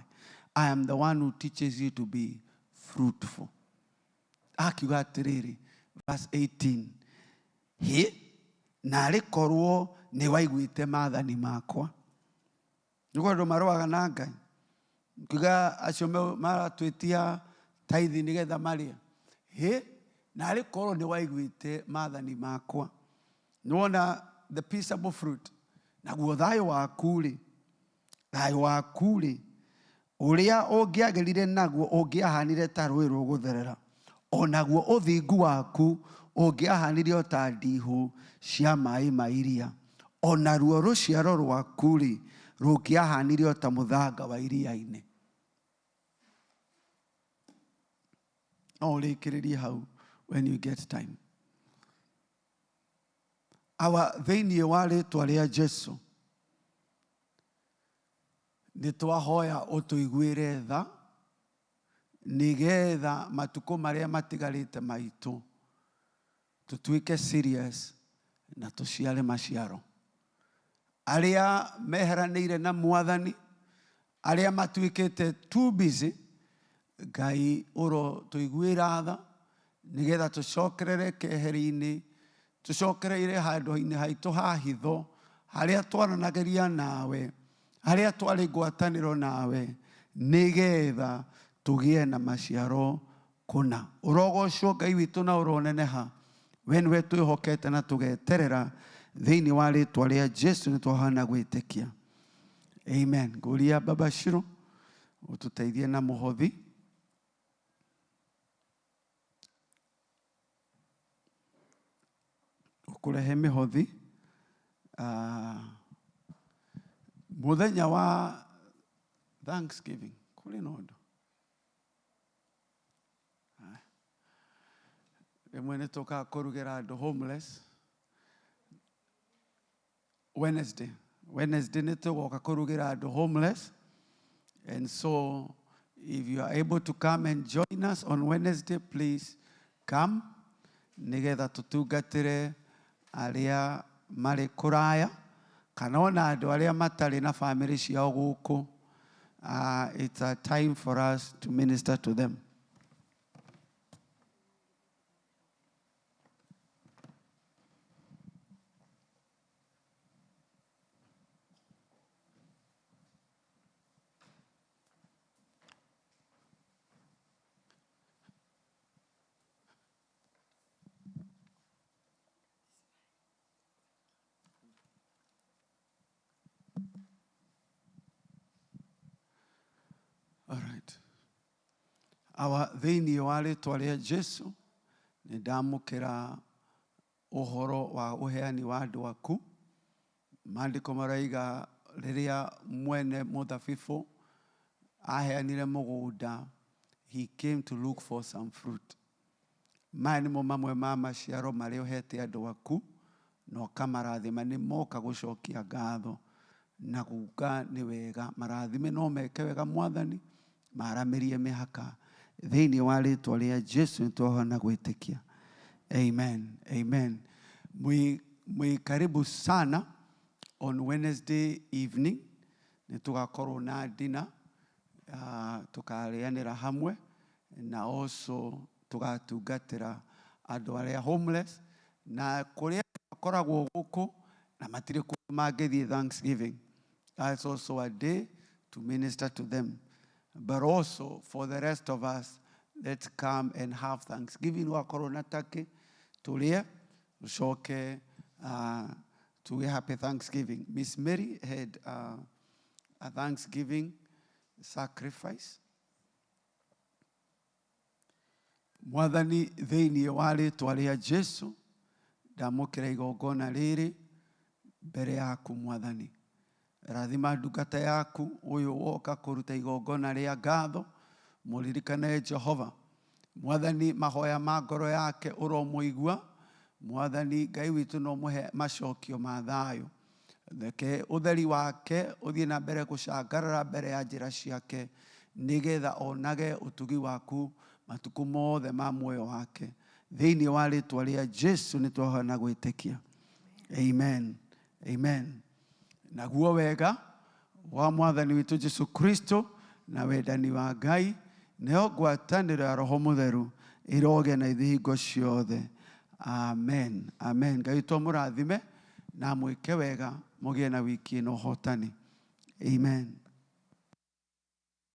I am the one who teaches you to be fruitful. Akiuga atĩrĩrĩ, verse 18. Hĩ, narĩ korwo nĩ waiguĩte maathani makwa. Nĩguo andũ marũaga na Ngai. Kiuga acio maratwĩtia taithi nĩgetha marĩe. Hĩ, narĩ korwo nĩ waiguĩte maathani makwa. Nĩwona the peaceable fruit. Naguo thayũ waku rĩ, thayũ waku rĩ, ũrĩa ũngĩagĩrire naguo ũngĩahanire ta rũĩ rũgũtherera. O naguo ũthingu waku ũngĩahanire o ta ndiihũ cia maaĩ ma iria. O naruo rũciaro rwaku rĩ, rũngĩahanire o ta mũthanga wa iria-inĩ. No ũrĩkĩrĩrie hau when you get time. Thĩinĩ wa rĩĩtwa rĩa Jesu, nĩ twahoya ũtũiguĩre tha, nĩgetha matukũ marĩa matigarĩte maitũ tũtuĩke serious na tũciare maciaro. Arĩa meheranĩire na Mwathani, arĩa matuĩkĩte too busy, Ngai ũrotũiguĩra tha, nĩgetha tũcokerere keheri-inĩ, tũcokereire handũ-inĩ haitũ ha hitho, harĩa twaranagĩria nawe, aria twari ngwatanĩro nawe nigetha tugie na maciaro kuna. Urogocwo Ngai witũ na uroneneha, we niwe twĩhokete na tugeterera thĩinĩ wa rĩtwa rĩa Jesu nĩ twahana gwĩtĩkia. Amen. Ngũria Baba Shiro ututeithie na mũhothi. Ukurehe mĩhothi. Muthenya wa Thanksgiving kuri nondo. Rimwe nĩ tũkaga kũrugĩra andũ homeless. Wednesday nĩ tũgoka kũrugĩra andũ homeless. And so if you are able to come and join us on Wednesday, please come. Nigetha tutungatĩre arĩa marĩ kũraya kana ona andũ arĩa matarĩ na family ciao gũkũ. It's a time for us to minister to them. All right. Thĩinĩ wa rĩtwa rĩa Jesu nĩ ndamũkĩra ũhoro wa ũheani wa andũ aku. Maandĩko marauga rĩrĩa mwene mũthabibũ aheanire mũgũnda, he came to look for some fruit. Maya nĩmo mamwe ma maciaro marĩa ũhete andũ aku na ũkamarathima, nĩ moka gũcokia ngatho na kuuga nĩ wega. Marathime no meke wega Mwathani, maramĩrie mĩhaka thĩinĩ wa rĩtwa rĩa Jesu nĩ twahana gwĩtĩkia. Amen. Amen. Mwi karibu sana on Wednesday evening. Nĩ tugakorwo na dinner, tukarĩanĩra hamwe, na also tugatungatĩra andũ arĩa homeless na kũrĩa makoragwo gũkũ na matirĩ kũndũ mangĩthiĩ Thanksgiving. That's also a day to minister to them. But also for the rest of us, let's come and have Thanksgiving. Wakorwo na turkey tulie ucoke to happy Thanksgiving. Miss Mary had a Thanksgiving sacrifice. Mwathani thĩinĩ wa rĩtwa rĩa Jesu ndamũkĩra igongona rĩrĩ mbere yaku Mwathani. Rathima ndungata yaku ũyũ woka kũruta igongona rĩa ngatho. Mũririkane Jehova Mwathani mahoya ma ngoro yake ũromũigua. Mwathani Ngai witũ no mũhe macokio ma thayũ. Reke ũtheri wake ũthiĩ na mbere gũcangarara mbere ya njĩra ciake nigetha onage ũtugi waku matuko mothe ma muoyo wake. Thĩinĩ wa rĩtwa rĩa Jesu nĩ twahana gwĩtĩkia. Amen. Amen. Naguo wega wa Mwathani witũ Jesu Kristo na wendani wa Ngai nĩyo ngwatanĩro ya Roho Mũtheru ĩroge na ithingo ciothe. Amen. Amen. Ngai tũmũrathime na mwĩke wega mũgĩe na wiki ĩno hotani. Amen.